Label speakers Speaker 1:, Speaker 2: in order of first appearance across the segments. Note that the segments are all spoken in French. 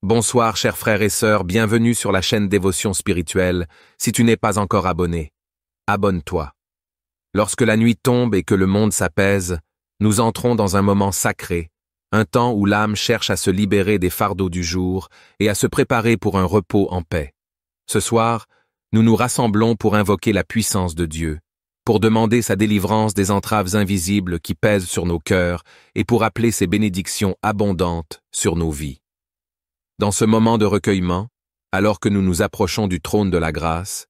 Speaker 1: Bonsoir chers frères et sœurs, bienvenue sur la chaîne Dévotion Spirituelle. Si tu n'es pas encore abonné, abonne-toi. Lorsque la nuit tombe et que le monde s'apaise, nous entrons dans un moment sacré, un temps où l'âme cherche à se libérer des fardeaux du jour et à se préparer pour un repos en paix. Ce soir, nous nous rassemblons pour invoquer la puissance de Dieu, pour demander sa délivrance des entraves invisibles qui pèsent sur nos cœurs et pour appeler ses bénédictions abondantes sur nos vies. Dans ce moment de recueillement, alors que nous nous approchons du trône de la grâce,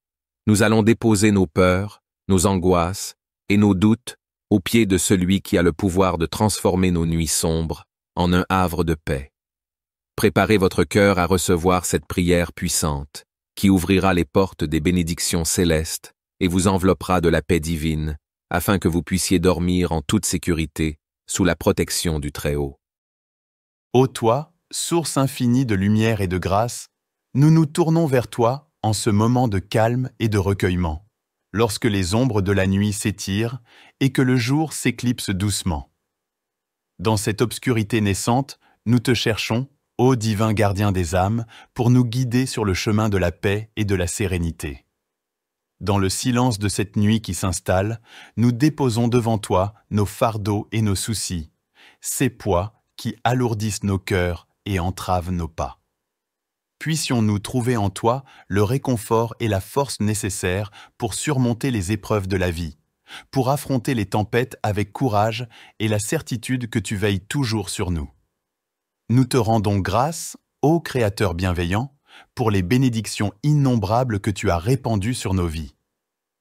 Speaker 1: nous allons déposer nos peurs, nos angoisses et nos doutes aux pieds de celui qui a le pouvoir de transformer nos nuits sombres en un havre de paix. Préparez votre cœur à recevoir cette prière puissante, qui ouvrira les portes des bénédictions célestes et vous enveloppera de la paix divine, afin que vous puissiez dormir en toute sécurité sous la protection du Très-Haut.
Speaker 2: Ô toi, source infinie de lumière et de grâce, nous nous tournons vers toi en ce moment de calme et de recueillement, lorsque les ombres de la nuit s'étirent et que le jour s'éclipse doucement. Dans cette obscurité naissante, nous te cherchons, ô divin gardien des âmes, pour nous guider sur le chemin de la paix et de la sérénité. Dans le silence de cette nuit qui s'installe, nous déposons devant toi nos fardeaux et nos soucis, ces poids qui alourdissent nos cœurs et entravent nos pas. Puissions-nous trouver en toi le réconfort et la force nécessaires pour surmonter les épreuves de la vie, pour affronter les tempêtes avec courage et la certitude que tu veilles toujours sur nous. Nous te rendons grâce, ô Créateur bienveillant, pour les bénédictions innombrables que tu as répandues sur nos vies,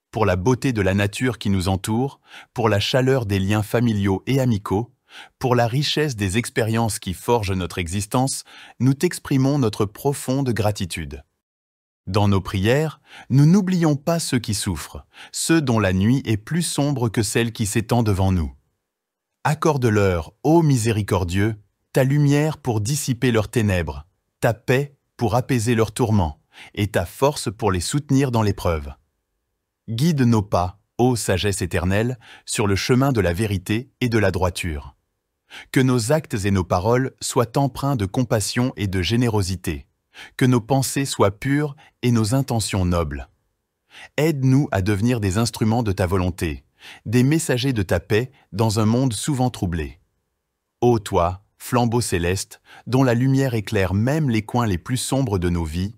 Speaker 2: pour la beauté de la nature qui nous entoure, pour la chaleur des liens familiaux et amicaux, pour la richesse des expériences qui forgent notre existence, nous t'exprimons notre profonde gratitude. Dans nos prières, nous n'oublions pas ceux qui souffrent, ceux dont la nuit est plus sombre que celle qui s'étend devant nous. Accorde-leur, ô miséricordieux, ta lumière pour dissiper leurs ténèbres, ta paix pour apaiser leurs tourments, et ta force pour les soutenir dans l'épreuve. Guide nos pas, ô sagesse éternelle, sur le chemin de la vérité et de la droiture. Que nos actes et nos paroles soient empreints de compassion et de générosité, que nos pensées soient pures et nos intentions nobles. Aide-nous à devenir des instruments de ta volonté, des messagers de ta paix dans un monde souvent troublé. Ô toi, flambeau céleste, dont la lumière éclaire même les coins les plus sombres de nos vies,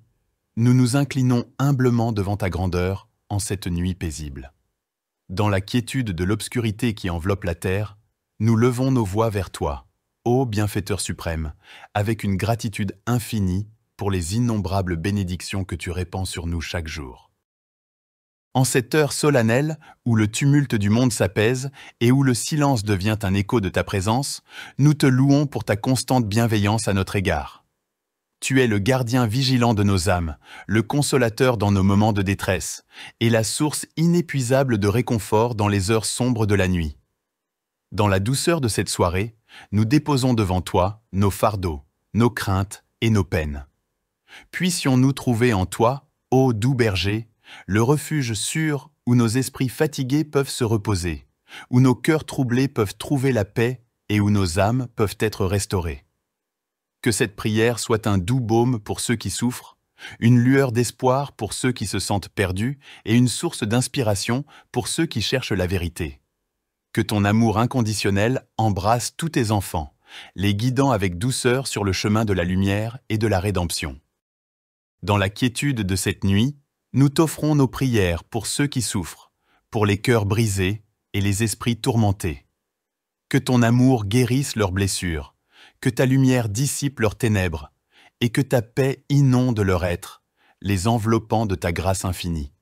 Speaker 2: nous nous inclinons humblement devant ta grandeur en cette nuit paisible. Dans la quiétude de l'obscurité qui enveloppe la terre, nous levons nos voix vers toi, ô bienfaiteur suprême, avec une gratitude infinie pour les innombrables bénédictions que tu répands sur nous chaque jour. En cette heure solennelle, où le tumulte du monde s'apaise et où le silence devient un écho de ta présence, nous te louons pour ta constante bienveillance à notre égard. Tu es le gardien vigilant de nos âmes, le consolateur dans nos moments de détresse, et la source inépuisable de réconfort dans les heures sombres de la nuit. Dans la douceur de cette soirée, nous déposons devant toi nos fardeaux, nos craintes et nos peines. Puissions-nous trouver en toi, ô doux berger, le refuge sûr où nos esprits fatigués peuvent se reposer, où nos cœurs troublés peuvent trouver la paix et où nos âmes peuvent être restaurées. Que cette prière soit un doux baume pour ceux qui souffrent, une lueur d'espoir pour ceux qui se sentent perdus et une source d'inspiration pour ceux qui cherchent la vérité. Que ton amour inconditionnel embrasse tous tes enfants, les guidant avec douceur sur le chemin de la lumière et de la rédemption. Dans la quiétude de cette nuit, nous t'offrons nos prières pour ceux qui souffrent, pour les cœurs brisés et les esprits tourmentés. Que ton amour guérisse leurs blessures, que ta lumière dissipe leurs ténèbres, et que ta paix inonde leur être, les enveloppant de ta grâce infinie.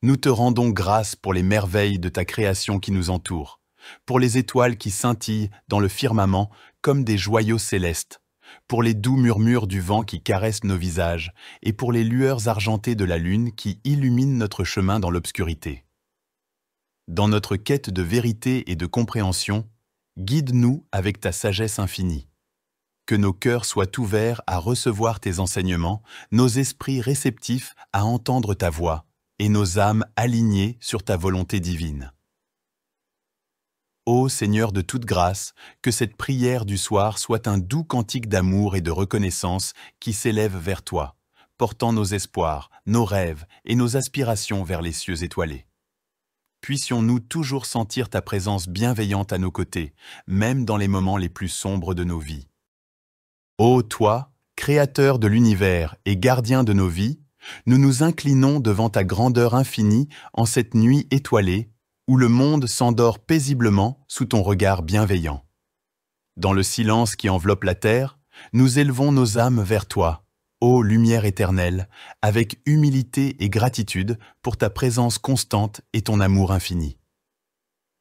Speaker 2: Nous te rendons grâce pour les merveilles de ta création qui nous entoure, pour les étoiles qui scintillent dans le firmament comme des joyaux célestes, pour les doux murmures du vent qui caressent nos visages et pour les lueurs argentées de la lune qui illuminent notre chemin dans l'obscurité. Dans notre quête de vérité et de compréhension, guide-nous avec ta sagesse infinie. Que nos cœurs soient ouverts à recevoir tes enseignements, nos esprits réceptifs à entendre ta voix, et nos âmes alignées sur ta volonté divine. Ô Seigneur de toute grâce, que cette prière du soir soit un doux cantique d'amour et de reconnaissance qui s'élève vers toi, portant nos espoirs, nos rêves et nos aspirations vers les cieux étoilés. Puissions-nous toujours sentir ta présence bienveillante à nos côtés, même dans les moments les plus sombres de nos vies. Ô toi, Créateur de l'univers et gardien de nos vies, nous nous inclinons devant ta grandeur infinie en cette nuit étoilée où le monde s'endort paisiblement sous ton regard bienveillant. Dans le silence qui enveloppe la terre, nous élevons nos âmes vers toi, ô lumière éternelle, avec humilité et gratitude pour ta présence constante et ton amour infini.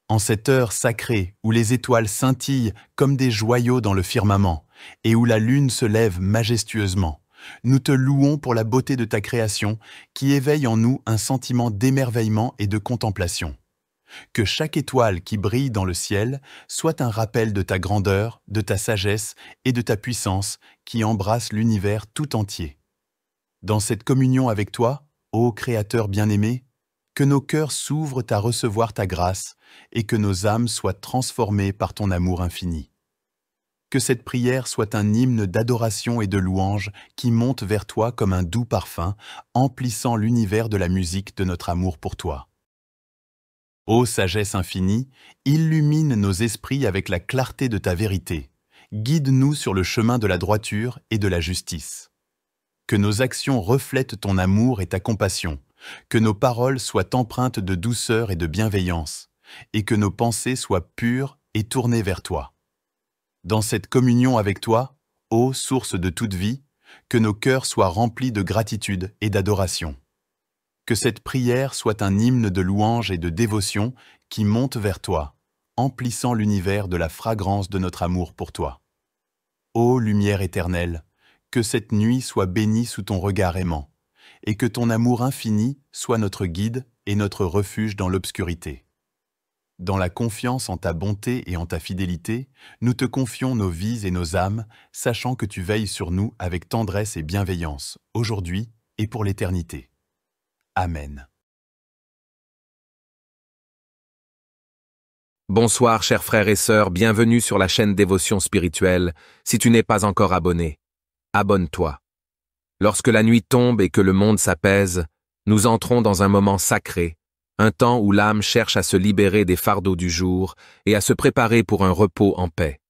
Speaker 2: En cette heure sacrée où les étoiles scintillent comme des joyaux dans le firmament et où la lune se lève majestueusement, nous te louons pour la beauté de ta création qui éveille en nous un sentiment d'émerveillement et de contemplation. Que chaque étoile qui brille dans le ciel soit un rappel de ta grandeur, de ta sagesse et de ta puissance qui embrasse l'univers tout entier. Dans cette communion avec toi, ô Créateur bien-aimé, que nos cœurs s'ouvrent à recevoir ta grâce et que nos âmes soient transformées par ton amour infini. Que cette prière soit un hymne d'adoration et de louange qui monte vers toi comme un doux parfum, emplissant l'univers de la musique de notre amour pour toi. Ô sagesse infinie, illumine nos esprits avec la clarté de ta vérité. Guide-nous sur le chemin de la droiture et de la justice. Que nos actions reflètent ton amour et ta compassion, que nos paroles soient empreintes de douceur et de bienveillance, et que nos pensées soient pures et tournées vers toi. Dans cette communion avec toi, ô source de toute vie, que nos cœurs soient remplis de gratitude et d'adoration. Que cette prière soit un hymne de louange et de dévotion qui monte vers toi, emplissant l'univers de la fragrance de notre amour pour toi. Ô lumière éternelle, que cette nuit soit bénie sous ton regard aimant, et que ton amour infini soit notre guide et notre refuge dans l'obscurité. Dans la confiance en ta bonté et en ta fidélité, nous te confions nos vies et nos âmes, sachant que tu veilles sur nous avec tendresse et bienveillance, aujourd'hui et pour l'éternité. Amen.
Speaker 1: Bonsoir chers frères et sœurs, bienvenue sur la chaîne Dévotion Spirituelle. Si tu n'es pas encore abonné, abonne-toi. Lorsque la nuit tombe et que le monde s'apaise, nous entrons dans un moment sacré, un temps où l'âme cherche à se libérer des fardeaux du jour et à se préparer pour un repos en paix.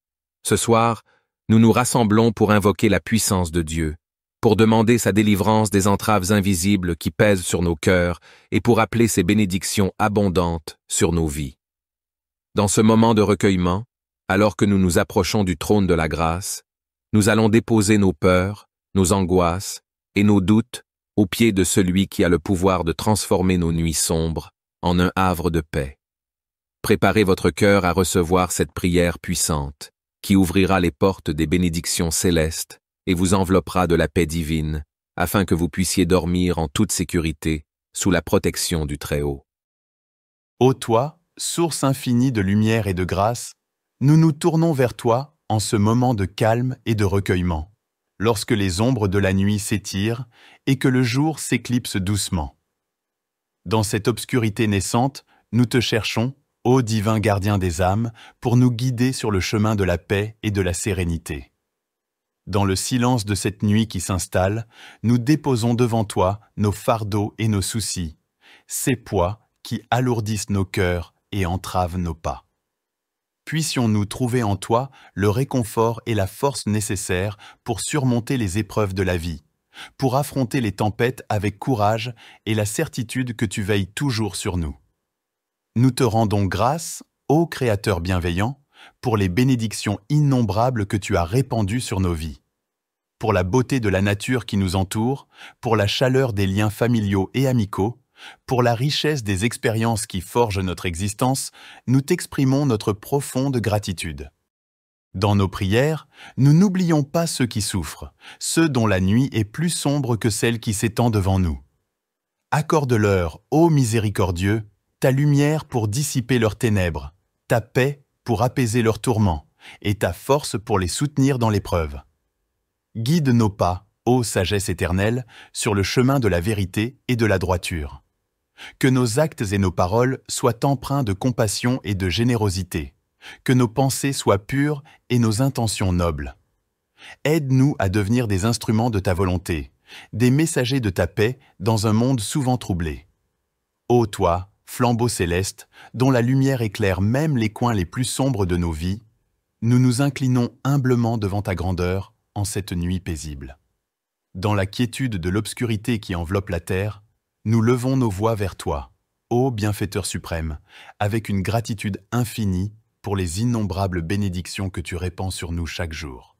Speaker 1: Ce soir, nous nous rassemblons pour invoquer la puissance de Dieu, pour demander sa délivrance des entraves invisibles qui pèsent sur nos cœurs et pour appeler ses bénédictions abondantes sur nos vies. Dans ce moment de recueillement, alors que nous nous approchons du trône de la grâce, nous allons déposer nos peurs, nos angoisses et nos doutes aux pieds de celui qui a le pouvoir de transformer nos nuits sombres en un havre de paix. Préparez votre cœur à recevoir cette prière puissante qui ouvrira les portes des bénédictions célestes et vous enveloppera de la paix divine, afin que vous puissiez dormir en toute sécurité sous la protection du Très-Haut.
Speaker 2: Ô toi, source infinie de lumière et de grâce, nous nous tournons vers toi en ce moment de calme et de recueillement, lorsque les ombres de la nuit s'étirent et que le jour s'éclipse doucement. Dans cette obscurité naissante, nous te cherchons, ô divin gardien des âmes, pour nous guider sur le chemin de la paix et de la sérénité. Dans le silence de cette nuit qui s'installe, nous déposons devant toi nos fardeaux et nos soucis, ces poids qui alourdissent nos cœurs et entravent nos pas. Puissions-nous trouver en toi le réconfort et la force nécessaires pour surmonter les épreuves de la vie, pour affronter les tempêtes avec courage et la certitude que tu veilles toujours sur nous. Nous te rendons grâce, ô Créateur bienveillant, pour les bénédictions innombrables que tu as répandues sur nos vies, pour la beauté de la nature qui nous entoure, pour la chaleur des liens familiaux et amicaux, pour la richesse des expériences qui forgent notre existence, nous t'exprimons notre profonde gratitude. Dans nos prières, nous n'oublions pas ceux qui souffrent, ceux dont la nuit est plus sombre que celle qui s'étend devant nous. Accorde-leur, ô miséricordieux, ta lumière pour dissiper leurs ténèbres, ta paix pour apaiser leurs tourments, et ta force pour les soutenir dans l'épreuve. Guide nos pas, ô sagesse éternelle, sur le chemin de la vérité et de la droiture. Que nos actes et nos paroles soient empreints de compassion et de générosité, que nos pensées soient pures et nos intentions nobles. Aide-nous à devenir des instruments de ta volonté, des messagers de ta paix dans un monde souvent troublé. Ô toi, flambeau céleste, dont la lumière éclaire même les coins les plus sombres de nos vies, nous nous inclinons humblement devant ta grandeur en cette nuit paisible. Dans la quiétude de l'obscurité qui enveloppe la terre, nous levons nos voix vers toi, ô bienfaiteur suprême, avec une gratitude infinie pour les innombrables bénédictions que tu répands sur nous chaque jour.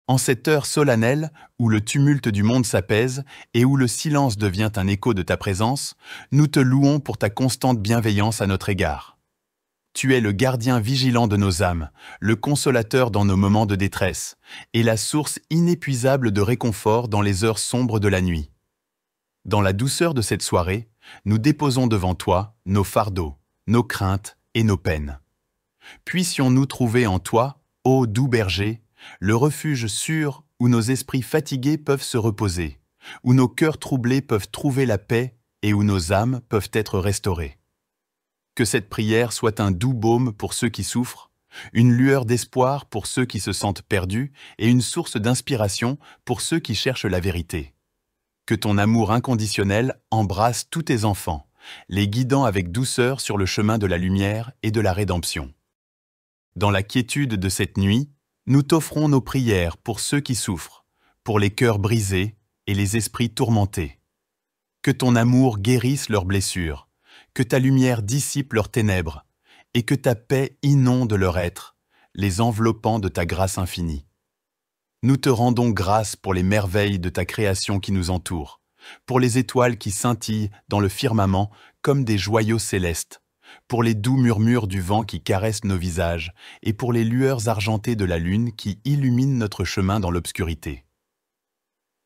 Speaker 2: En cette heure solennelle où le tumulte du monde s'apaise et où le silence devient un écho de ta présence, nous te louons pour ta constante bienveillance à notre égard. Tu es le gardien vigilant de nos âmes, le consolateur dans nos moments de détresse, et la source inépuisable de réconfort dans les heures sombres de la nuit. Dans la douceur de cette soirée, nous déposons devant toi nos fardeaux, nos craintes et nos peines. Puissions-nous trouver en toi, ô doux berger, le refuge sûr où nos esprits fatigués peuvent se reposer, où nos cœurs troublés peuvent trouver la paix et où nos âmes peuvent être restaurées. Que cette prière soit un doux baume pour ceux qui souffrent, une lueur d'espoir pour ceux qui se sentent perdus et une source d'inspiration pour ceux qui cherchent la vérité. Que ton amour inconditionnel embrasse tous tes enfants, les guidant avec douceur sur le chemin de la lumière et de la rédemption. Dans la quiétude de cette nuit, nous t'offrons nos prières pour ceux qui souffrent, pour les cœurs brisés et les esprits tourmentés. Que ton amour guérisse leurs blessures, que ta lumière dissipe leurs ténèbres, et que ta paix inonde leur être, les enveloppant de ta grâce infinie. Nous te rendons grâce pour les merveilles de ta création qui nous entoure, pour les étoiles qui scintillent dans le firmament comme des joyaux célestes, pour les doux murmures du vent qui caressent nos visages, et pour les lueurs argentées de la lune qui illuminent notre chemin dans l'obscurité.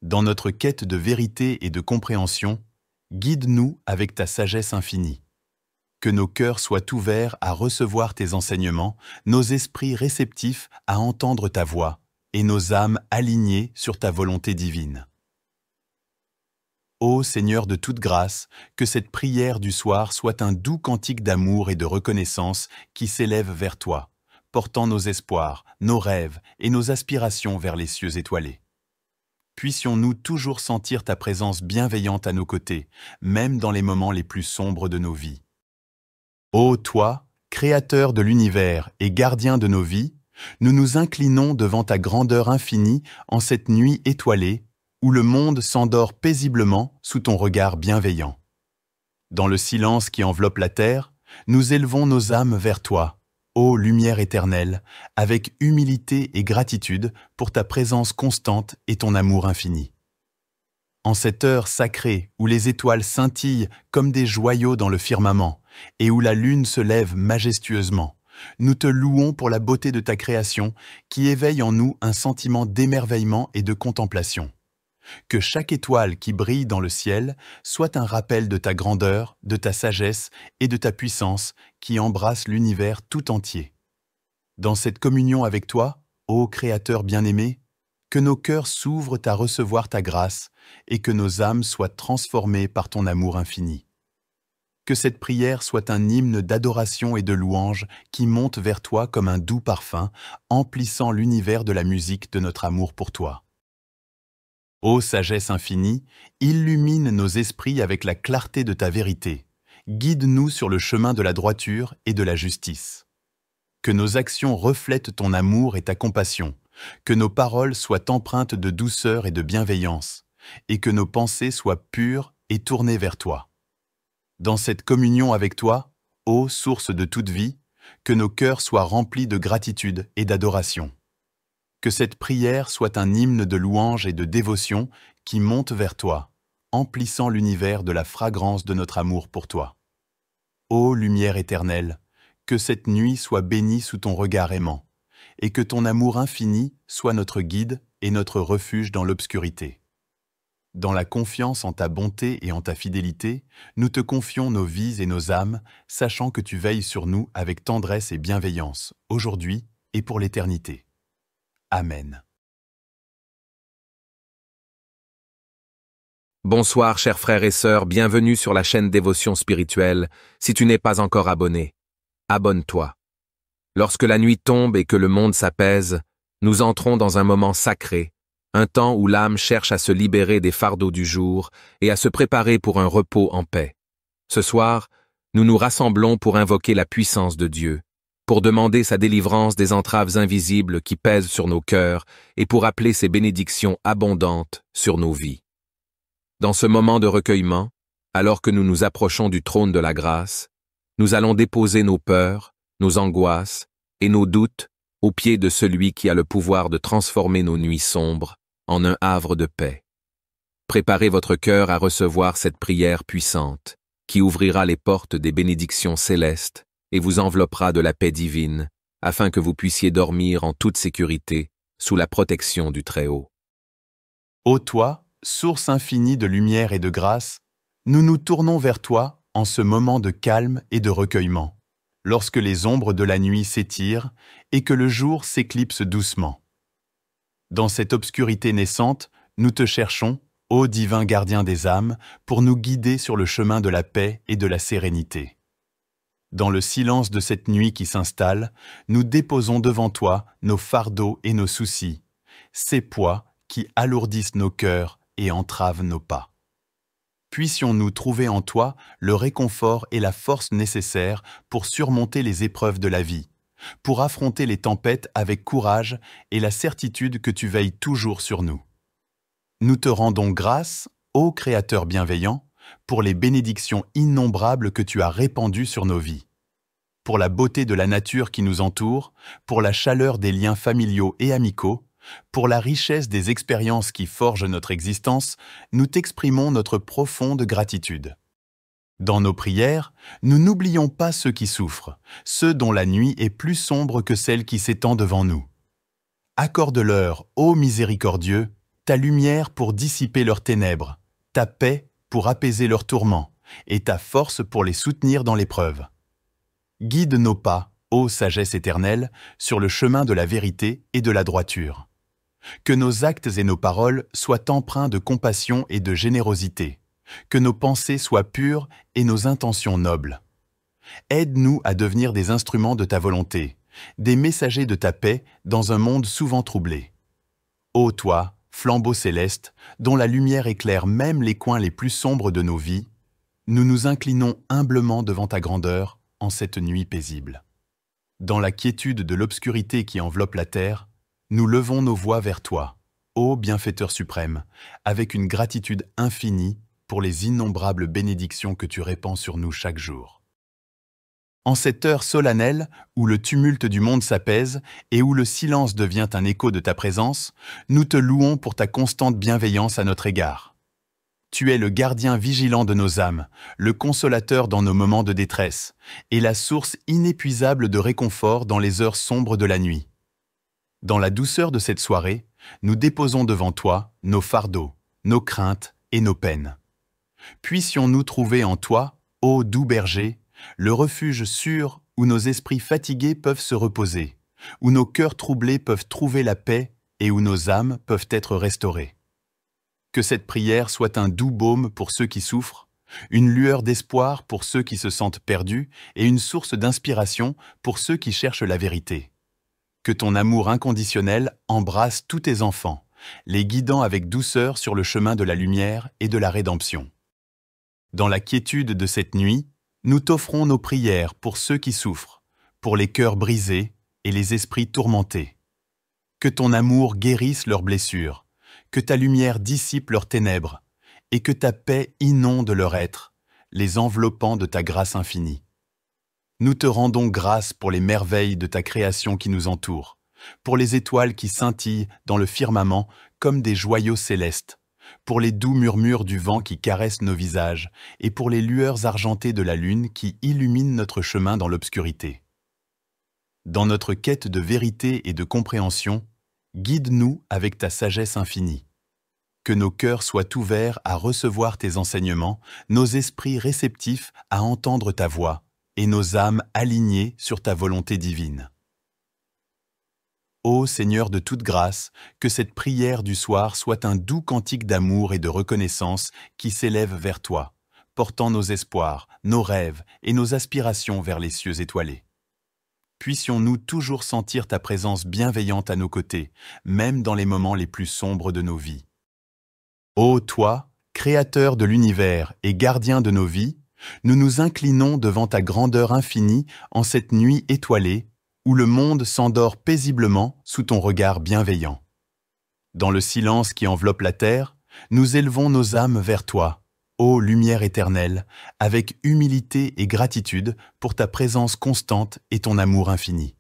Speaker 2: Dans notre quête de vérité et de compréhension, guide-nous avec ta sagesse infinie. Que nos cœurs soient ouverts à recevoir tes enseignements, nos esprits réceptifs à entendre ta voix, et nos âmes alignées sur ta volonté divine. Ô Seigneur de toute grâce, que cette prière du soir soit un doux cantique d'amour et de reconnaissance qui s'élève vers toi, portant nos espoirs, nos rêves et nos aspirations vers les cieux étoilés. Puissions-nous toujours sentir ta présence bienveillante à nos côtés, même dans les moments les plus sombres de nos vies. Ô toi, Créateur de l'univers et gardien de nos vies, nous nous inclinons devant ta grandeur infinie en cette nuit étoilée, où le monde s'endort paisiblement sous ton regard bienveillant. Dans le silence qui enveloppe la terre, nous élevons nos âmes vers toi, ô lumière éternelle, avec humilité et gratitude pour ta présence constante et ton amour infini. En cette heure sacrée où les étoiles scintillent comme des joyaux dans le firmament et où la lune se lève majestueusement, nous te louons pour la beauté de ta création qui éveille en nous un sentiment d'émerveillement et de contemplation. Que chaque étoile qui brille dans le ciel soit un rappel de ta grandeur, de ta sagesse et de ta puissance qui embrasse l'univers tout entier. Dans cette communion avec toi, ô Créateur bien-aimé, que nos cœurs s'ouvrent à recevoir ta grâce et que nos âmes soient transformées par ton amour infini. Que cette prière soit un hymne d'adoration et de louange qui monte vers toi comme un doux parfum, emplissant l'univers de la musique de notre amour pour toi. Ô sagesse infinie, illumine nos esprits avec la clarté de ta vérité. Guide-nous sur le chemin de la droiture et de la justice. Que nos actions reflètent ton amour et ta compassion, que nos paroles soient empreintes de douceur et de bienveillance, et que nos pensées soient pures et tournées vers toi. Dans cette communion avec toi, ô source de toute vie, que nos cœurs soient remplis de gratitude et d'adoration. Que cette prière soit un hymne de louange et de dévotion qui monte vers toi, emplissant l'univers de la fragrance de notre amour pour toi. Ô lumière éternelle, que cette nuit soit bénie sous ton regard aimant, et que ton amour infini soit notre guide et notre refuge dans l'obscurité. Dans la confiance en ta bonté et en ta fidélité, nous te confions nos vies et nos âmes, sachant que tu veilles sur nous avec tendresse et bienveillance, aujourd'hui et pour l'éternité. Amen.
Speaker 1: Bonsoir chers frères et sœurs, bienvenue sur la chaîne Dévotion Spirituelle. Si tu n'es pas encore abonné, abonne-toi. Lorsque la nuit tombe et que le monde s'apaise, nous entrons dans un moment sacré, un temps où l'âme cherche à se libérer des fardeaux du jour et à se préparer pour un repos en paix. Ce soir, nous nous rassemblons pour invoquer la puissance de Dieu, pour demander sa délivrance des entraves invisibles qui pèsent sur nos cœurs et pour appeler ses bénédictions abondantes sur nos vies. Dans ce moment de recueillement, alors que nous nous approchons du trône de la grâce, nous allons déposer nos peurs, nos angoisses et nos doutes aux pieds de celui qui a le pouvoir de transformer nos nuits sombres en un havre de paix. Préparez votre cœur à recevoir cette prière puissante, qui ouvrira les portes des bénédictions célestes et vous enveloppera de la paix divine, afin que vous puissiez dormir en toute sécurité sous la protection du Très-Haut.
Speaker 2: Ô toi, source infinie de lumière et de grâce, nous nous tournons vers toi en ce moment de calme et de recueillement, lorsque les ombres de la nuit s'étirent et que le jour s'éclipse doucement. Dans cette obscurité naissante, nous te cherchons, ô divin gardien des âmes, pour nous guider sur le chemin de la paix et de la sérénité. Dans le silence de cette nuit qui s'installe, nous déposons devant toi nos fardeaux et nos soucis, ces poids qui alourdissent nos cœurs et entravent nos pas. Puissions-nous trouver en toi le réconfort et la force nécessaires pour surmonter les épreuves de la vie, pour affronter les tempêtes avec courage et la certitude que tu veilles toujours sur nous. Nous te rendons grâce, ô Créateur bienveillant, pour les bénédictions innombrables que tu as répandues sur nos vies, pour la beauté de la nature qui nous entoure, pour la chaleur des liens familiaux et amicaux, pour la richesse des expériences qui forgent notre existence, nous t'exprimons notre profonde gratitude. Dans nos prières, nous n'oublions pas ceux qui souffrent, ceux dont la nuit est plus sombre que celle qui s'étend devant nous. Accorde-leur, ô miséricordieux, ta lumière pour dissiper leurs ténèbres, ta paix pour apaiser leurs tourments, et ta force pour les soutenir dans l'épreuve. Guide nos pas, ô sagesse éternelle, sur le chemin de la vérité et de la droiture. Que nos actes et nos paroles soient empreints de compassion et de générosité, que nos pensées soient pures et nos intentions nobles. Aide-nous à devenir des instruments de ta volonté, des messagers de ta paix dans un monde souvent troublé. Ô toi, flambeau céleste, dont la lumière éclaire même les coins les plus sombres de nos vies, nous nous inclinons humblement devant ta grandeur en cette nuit paisible. Dans la quiétude de l'obscurité qui enveloppe la terre, nous levons nos voix vers toi, ô bienfaiteur suprême, avec une gratitude infinie pour les innombrables bénédictions que tu répands sur nous chaque jour. En cette heure solennelle, où le tumulte du monde s'apaise et où le silence devient un écho de ta présence, nous te louons pour ta constante bienveillance à notre égard. Tu es le gardien vigilant de nos âmes, le consolateur dans nos moments de détresse, et la source inépuisable de réconfort dans les heures sombres de la nuit. Dans la douceur de cette soirée, nous déposons devant toi nos fardeaux, nos craintes et nos peines. Puissions-nous trouver en toi, ô doux berger, le refuge sûr où nos esprits fatigués peuvent se reposer, où nos cœurs troublés peuvent trouver la paix et où nos âmes peuvent être restaurées. Que cette prière soit un doux baume pour ceux qui souffrent, une lueur d'espoir pour ceux qui se sentent perdus et une source d'inspiration pour ceux qui cherchent la vérité. Que ton amour inconditionnel embrasse tous tes enfants, les guidant avec douceur sur le chemin de la lumière et de la rédemption. Dans la quiétude de cette nuit, nous t'offrons nos prières pour ceux qui souffrent, pour les cœurs brisés et les esprits tourmentés. Que ton amour guérisse leurs blessures, que ta lumière dissipe leurs ténèbres, et que ta paix inonde leur être, les enveloppant de ta grâce infinie. Nous te rendons grâce pour les merveilles de ta création qui nous entoure, pour les étoiles qui scintillent dans le firmament comme des joyaux célestes, pour les doux murmures du vent qui caressent nos visages et pour les lueurs argentées de la lune qui illuminent notre chemin dans l'obscurité. Dans notre quête de vérité et de compréhension, guide-nous avec ta sagesse infinie. Que nos cœurs soient ouverts à recevoir tes enseignements, nos esprits réceptifs à entendre ta voix et nos âmes alignées sur ta volonté divine. Ô Seigneur de toute grâce, que cette prière du soir soit un doux cantique d'amour et de reconnaissance qui s'élève vers toi, portant nos espoirs, nos rêves et nos aspirations vers les cieux étoilés. Puissions-nous toujours sentir ta présence bienveillante à nos côtés, même dans les moments les plus sombres de nos vies. Ô toi, Créateur de l'univers et gardien de nos vies, nous nous inclinons devant ta grandeur infinie en cette nuit étoilée où le monde s'endort paisiblement sous ton regard bienveillant. Dans le silence qui enveloppe la terre, nous élevons nos âmes vers toi, ô lumière éternelle, avec humilité et gratitude pour ta présence constante et ton amour infini.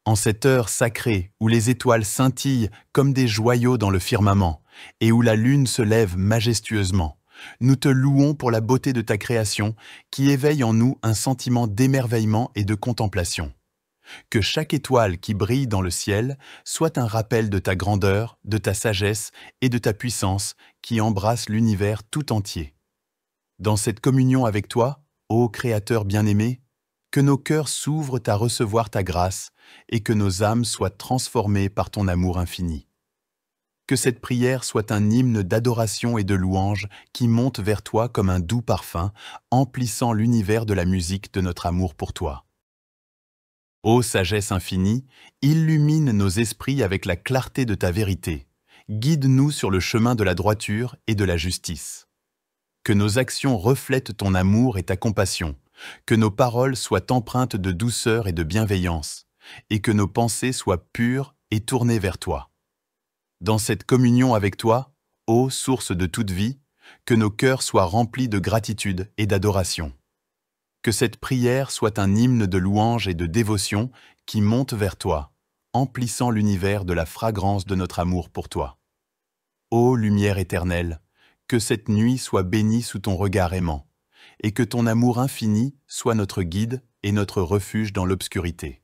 Speaker 2: En cette heure sacrée où les étoiles scintillent comme des joyaux dans le firmament et où la lune se lève majestueusement, nous te louons pour la beauté de ta création qui éveille en nous un sentiment d'émerveillement et de contemplation. Que chaque étoile qui brille dans le ciel soit un rappel de ta grandeur, de ta sagesse et de ta puissance qui embrasse l'univers tout entier. Dans cette communion avec toi, ô Créateur bien-aimé, que nos cœurs s'ouvrent à recevoir ta grâce et que nos âmes soient transformées par ton amour infini. Que cette prière soit un hymne d'adoration et de louange qui monte vers toi comme un doux parfum, emplissant l'univers de la musique de notre amour pour toi. Ô sagesse infinie, illumine nos esprits avec la clarté de ta vérité. Guide-nous sur le chemin de la droiture et de la justice. Que nos actions reflètent ton amour et ta compassion, que nos paroles soient empreintes de douceur et de bienveillance, et que nos pensées soient pures et tournées vers toi. Dans cette communion avec toi, ô source de toute vie, que nos cœurs soient remplis de gratitude et d'adoration. Que cette prière soit un hymne de louange et de dévotion qui monte vers toi, emplissant l'univers de la fragrance de notre amour pour toi. Ô lumière éternelle, que cette nuit soit bénie sous ton regard aimant, et que ton amour infini soit notre guide et notre refuge dans l'obscurité.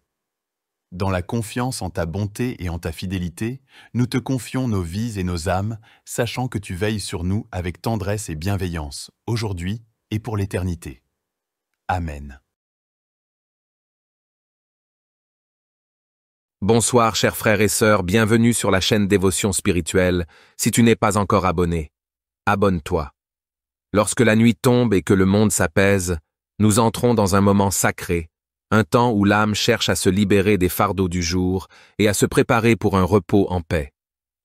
Speaker 2: Dans la confiance en ta bonté et en ta fidélité, nous te confions nos vies et nos âmes, sachant que tu veilles sur nous avec tendresse et bienveillance, aujourd'hui et pour l'éternité. Amen.
Speaker 1: Bonsoir chers frères et sœurs, bienvenue sur la chaîne Dévotion Spirituelle. Si tu n'es pas encore abonné, abonne-toi. Lorsque la nuit tombe et que le monde s'apaise, nous entrons dans un moment sacré, un temps où l'âme cherche à se libérer des fardeaux du jour et à se préparer pour un repos en paix.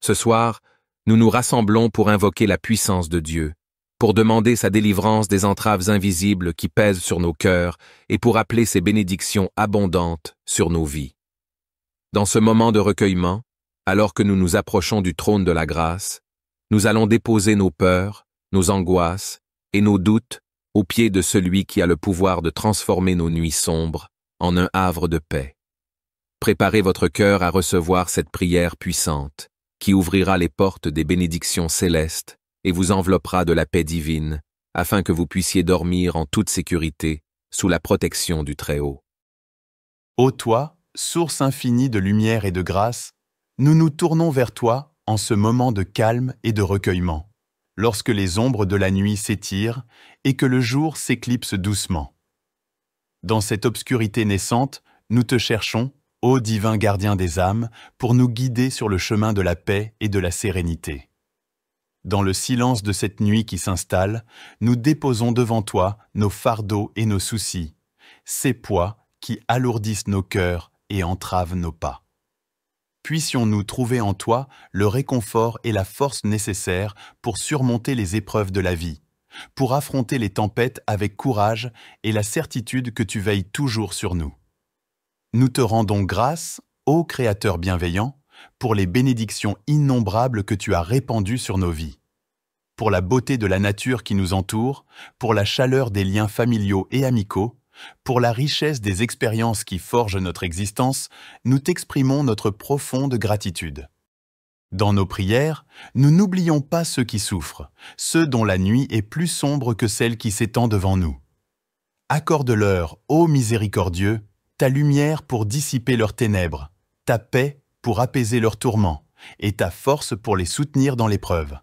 Speaker 1: Ce soir, nous nous rassemblons pour invoquer la puissance de Dieu, pour demander sa délivrance des entraves invisibles qui pèsent sur nos cœurs et pour appeler ses bénédictions abondantes sur nos vies. Dans ce moment de recueillement, alors que nous nous approchons du trône de la grâce, nous allons déposer nos peurs, nos angoisses et nos doutes aux pieds de celui qui a le pouvoir de transformer nos nuits sombres en un havre de paix. Préparez votre cœur à recevoir cette prière puissante, qui ouvrira les portes des bénédictions célestes et vous enveloppera de la paix divine, afin que vous puissiez dormir en toute sécurité sous la protection du Très-Haut.
Speaker 2: Ô toi, source infinie de lumière et de grâce, nous nous tournons vers toi en ce moment de calme et de recueillement, lorsque les ombres de la nuit s'étirent et que le jour s'éclipse doucement. Dans cette obscurité naissante, nous te cherchons, ô divin gardien des âmes, pour nous guider sur le chemin de la paix et de la sérénité. Dans le silence de cette nuit qui s'installe, nous déposons devant toi nos fardeaux et nos soucis, ces poids qui alourdissent nos cœurs et entravent nos pas. Puissions-nous trouver en toi le réconfort et la force nécessaires pour surmonter les épreuves de la vie, pour affronter les tempêtes avec courage et la certitude que tu veilles toujours sur nous. Nous te rendons grâce, ô Créateur bienveillant, pour les bénédictions innombrables que tu as répandues sur nos vies, pour la beauté de la nature qui nous entoure, pour la chaleur des liens familiaux et amicaux, pour la richesse des expériences qui forgent notre existence, nous t'exprimons notre profonde gratitude. Dans nos prières, nous n'oublions pas ceux qui souffrent, ceux dont la nuit est plus sombre que celle qui s'étend devant nous. Accorde-leur, ô miséricordieux, ta lumière pour dissiper leurs ténèbres, ta paix pour apaiser leurs tourments, et ta force pour les soutenir dans l'épreuve.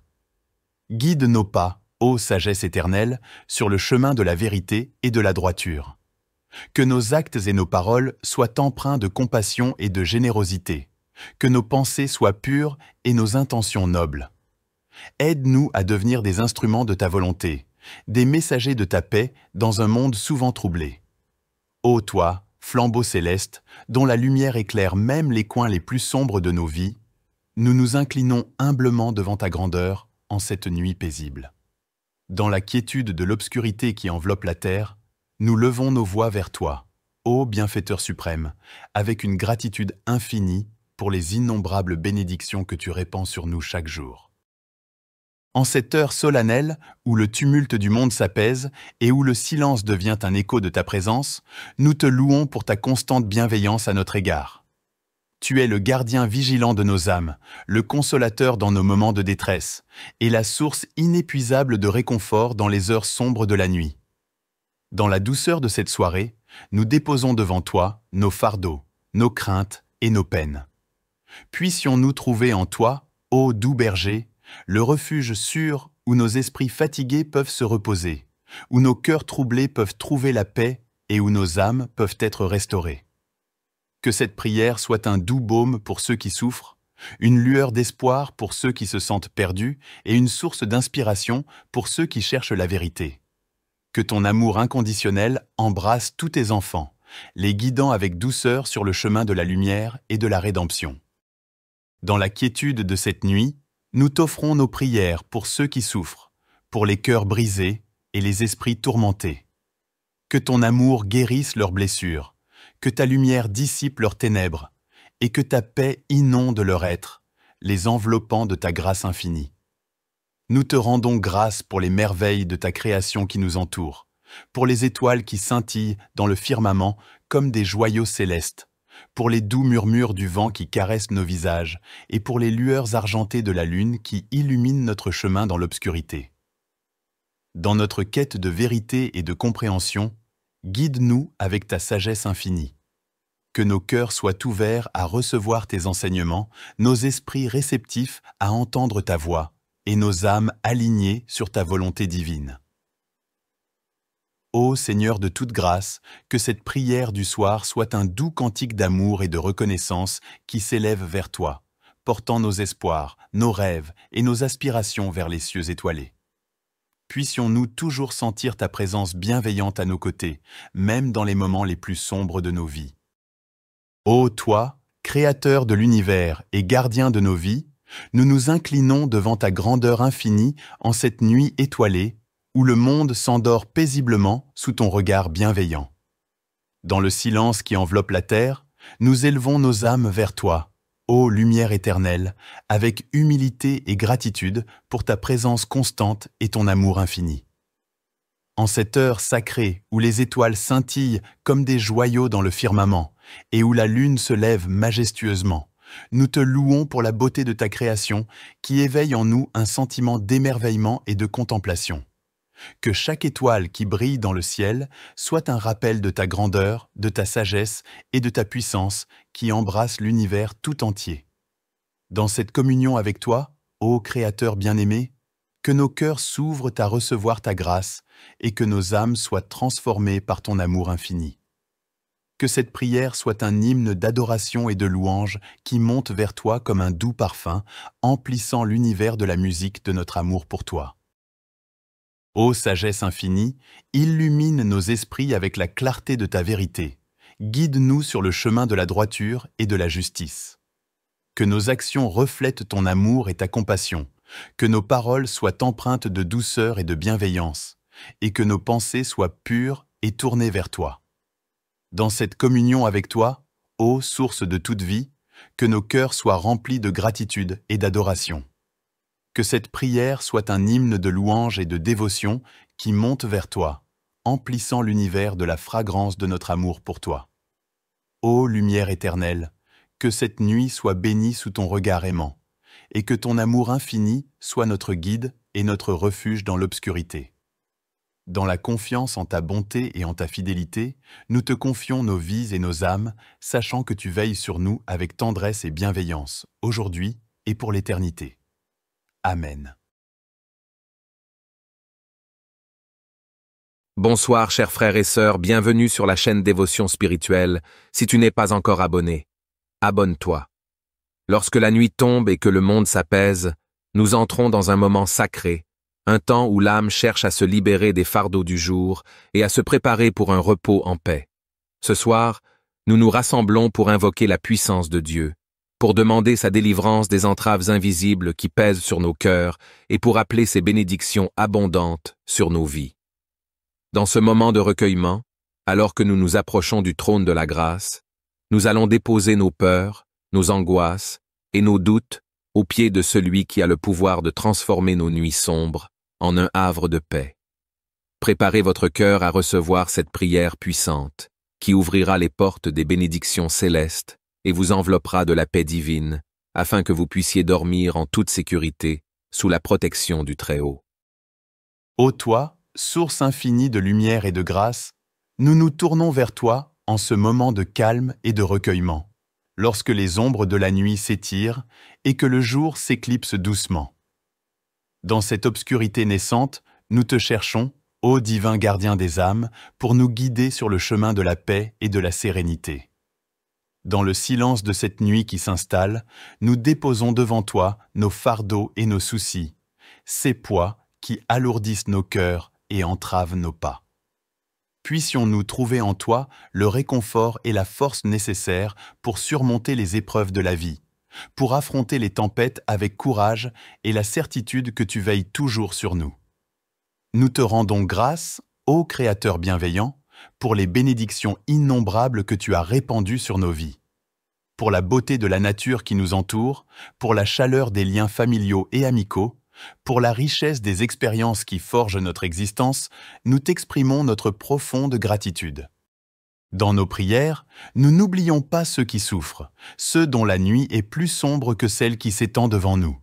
Speaker 2: Guide nos pas, ô sagesse éternelle, sur le chemin de la vérité et de la droiture. Que nos actes et nos paroles soient empreints de compassion et de générosité, que nos pensées soient pures et nos intentions nobles. Aide-nous à devenir des instruments de ta volonté, des messagers de ta paix dans un monde souvent troublé. Ô toi, flambeau céleste, dont la lumière éclaire même les coins les plus sombres de nos vies, nous nous inclinons humblement devant ta grandeur en cette nuit paisible. Dans la quiétude de l'obscurité qui enveloppe la terre, nous levons nos voix vers toi, ô bienfaiteur suprême, avec une gratitude infinie pour les innombrables bénédictions que tu répands sur nous chaque jour. En cette heure solennelle, où le tumulte du monde s'apaise et où le silence devient un écho de ta présence, nous te louons pour ta constante bienveillance à notre égard. Tu es le gardien vigilant de nos âmes, le consolateur dans nos moments de détresse, et la source inépuisable de réconfort dans les heures sombres de la nuit. Dans la douceur de cette soirée, nous déposons devant toi nos fardeaux, nos craintes et nos peines. Puissions-nous trouver en toi, ô doux berger, le refuge sûr où nos esprits fatigués peuvent se reposer, où nos cœurs troublés peuvent trouver la paix et où nos âmes peuvent être restaurées. Que cette prière soit un doux baume pour ceux qui souffrent, une lueur d'espoir pour ceux qui se sentent perdus et une source d'inspiration pour ceux qui cherchent la vérité. Que ton amour inconditionnel embrasse tous tes enfants, les guidant avec douceur sur le chemin de la lumière et de la rédemption. Dans la quiétude de cette nuit, nous t'offrons nos prières pour ceux qui souffrent, pour les cœurs brisés et les esprits tourmentés. Que ton amour guérisse leurs blessures, que ta lumière dissipe leurs ténèbres, et que ta paix inonde leur être, les enveloppant de ta grâce infinie. Nous te rendons grâce pour les merveilles de ta création qui nous entoure, pour les étoiles qui scintillent dans le firmament comme des joyaux célestes, pour les doux murmures du vent qui caressent nos visages, et pour les lueurs argentées de la lune qui illuminent notre chemin dans l'obscurité. Dans notre quête de vérité et de compréhension, guide-nous avec ta sagesse infinie. Que nos cœurs soient ouverts à recevoir tes enseignements, nos esprits réceptifs à entendre ta voix, et nos âmes alignées sur ta volonté divine. Ô Seigneur de toute grâce, que cette prière du soir soit un doux cantique d'amour et de reconnaissance qui s'élève vers toi, portant nos espoirs, nos rêves et nos aspirations vers les cieux étoilés. Puissions-nous toujours sentir ta présence bienveillante à nos côtés, même dans les moments les plus sombres de nos vies. Ô toi, Créateur de l'univers et gardien de nos vies, nous nous inclinons devant ta grandeur infinie en cette nuit étoilée, où le monde s'endort paisiblement sous ton regard bienveillant. Dans le silence qui enveloppe la terre, nous élevons nos âmes vers toi, ô lumière éternelle, avec humilité et gratitude pour ta présence constante et ton amour infini. En cette heure sacrée où les étoiles scintillent comme des joyaux dans le firmament et où la lune se lève majestueusement, nous te louons pour la beauté de ta création qui éveille en nous un sentiment d'émerveillement et de contemplation. Que chaque étoile qui brille dans le ciel soit un rappel de ta grandeur, de ta sagesse et de ta puissance qui embrasse l'univers tout entier. Dans cette communion avec toi, ô Créateur bien-aimé, que nos cœurs s'ouvrent à recevoir ta grâce et que nos âmes soient transformées par ton amour infini. Que cette prière soit un hymne d'adoration et de louange qui monte vers toi comme un doux parfum, emplissant l'univers de la musique de notre amour pour toi. Ô sagesse infinie, illumine nos esprits avec la clarté de ta vérité. Guide-nous sur le chemin de la droiture et de la justice. Que nos actions reflètent ton amour et ta compassion, que nos paroles soient empreintes de douceur et de bienveillance, et que nos pensées soient pures et tournées vers toi. Dans cette communion avec toi, ô source de toute vie, que nos cœurs soient remplis de gratitude et d'adoration. Que cette prière soit un hymne de louange et de dévotion qui monte vers toi, emplissant l'univers de la fragrance de notre amour pour toi. Ô lumière éternelle, que cette nuit soit bénie sous ton regard aimant, et que ton amour infini soit notre guide et notre refuge dans l'obscurité. Dans la confiance en ta bonté et en ta fidélité, nous te confions nos vies et nos âmes, sachant que tu veilles sur nous avec tendresse et bienveillance, aujourd'hui et pour l'éternité. Amen.
Speaker 1: Bonsoir chers frères et sœurs, bienvenue sur la chaîne Dévotion Spirituelle. Si tu n'es pas encore abonné, abonne-toi. Lorsque la nuit tombe et que le monde s'apaise, nous entrons dans un moment sacré, un temps où l'âme cherche à se libérer des fardeaux du jour et à se préparer pour un repos en paix. Ce soir, Nous nous rassemblons pour invoquer la puissance de Dieu, pour demander sa délivrance des entraves invisibles qui pèsent sur nos cœurs et pour appeler ses bénédictions abondantes sur nos vies. Dans ce moment de recueillement, alors que nous nous approchons du trône de la grâce, nous allons déposer nos peurs, nos angoisses et nos doutes aux pieds de celui qui a le pouvoir de transformer nos nuits sombres en un havre de paix. Préparez votre cœur à recevoir cette prière puissante, qui ouvrira les portes des bénédictions célestes et vous enveloppera de la paix divine, afin que vous puissiez dormir en toute sécurité sous la protection du Très-Haut.
Speaker 2: Ô toi, source infinie de lumière et de grâce, nous nous tournons vers toi en ce moment de calme et de recueillement, lorsque les ombres de la nuit s'étirent et que le jour s'éclipse doucement. Dans cette obscurité naissante, nous te cherchons, ô divin gardien des âmes, pour nous guider sur le chemin de la paix et de la sérénité. Dans le silence de cette nuit qui s'installe, nous déposons devant toi nos fardeaux et nos soucis, ces poids qui alourdissent nos cœurs et entravent nos pas. Puissions-nous trouver en toi le réconfort et la force nécessaires pour surmonter les épreuves de la vie, pour affronter les tempêtes avec courage et la certitude que tu veilles toujours sur nous. Nous te rendons grâce, ô Créateur bienveillant, pour les bénédictions innombrables que tu as répandues sur nos vies, pour la beauté de la nature qui nous entoure, pour la chaleur des liens familiaux et amicaux, pour la richesse des expériences qui forgent notre existence, nous t'exprimons notre profonde gratitude. Dans nos prières, nous n'oublions pas ceux qui souffrent, ceux dont la nuit est plus sombre que celle qui s'étend devant nous.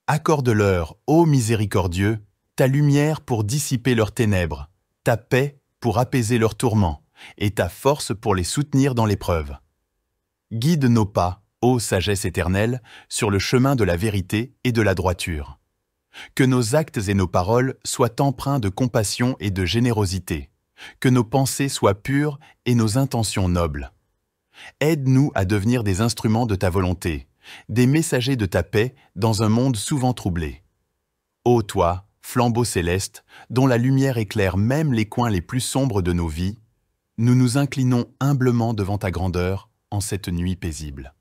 Speaker 2: Accorde-leur, ô miséricordieux, ta lumière pour dissiper leurs ténèbres, ta paix pour apaiser leurs tourments, et ta force pour les soutenir dans l'épreuve. Guide nos pas, ô sagesse éternelle, sur le chemin de la vérité et de la droiture. Que nos actes et nos paroles soient empreints de compassion et de générosité, que nos pensées soient pures et nos intentions nobles. Aide-nous à devenir des instruments de ta volonté, des messagers de ta paix dans un monde souvent troublé. Ô toi, flambeau céleste, dont la lumière éclaire même les coins les plus sombres de nos vies, nous nous inclinons humblement devant ta grandeur en cette nuit paisible.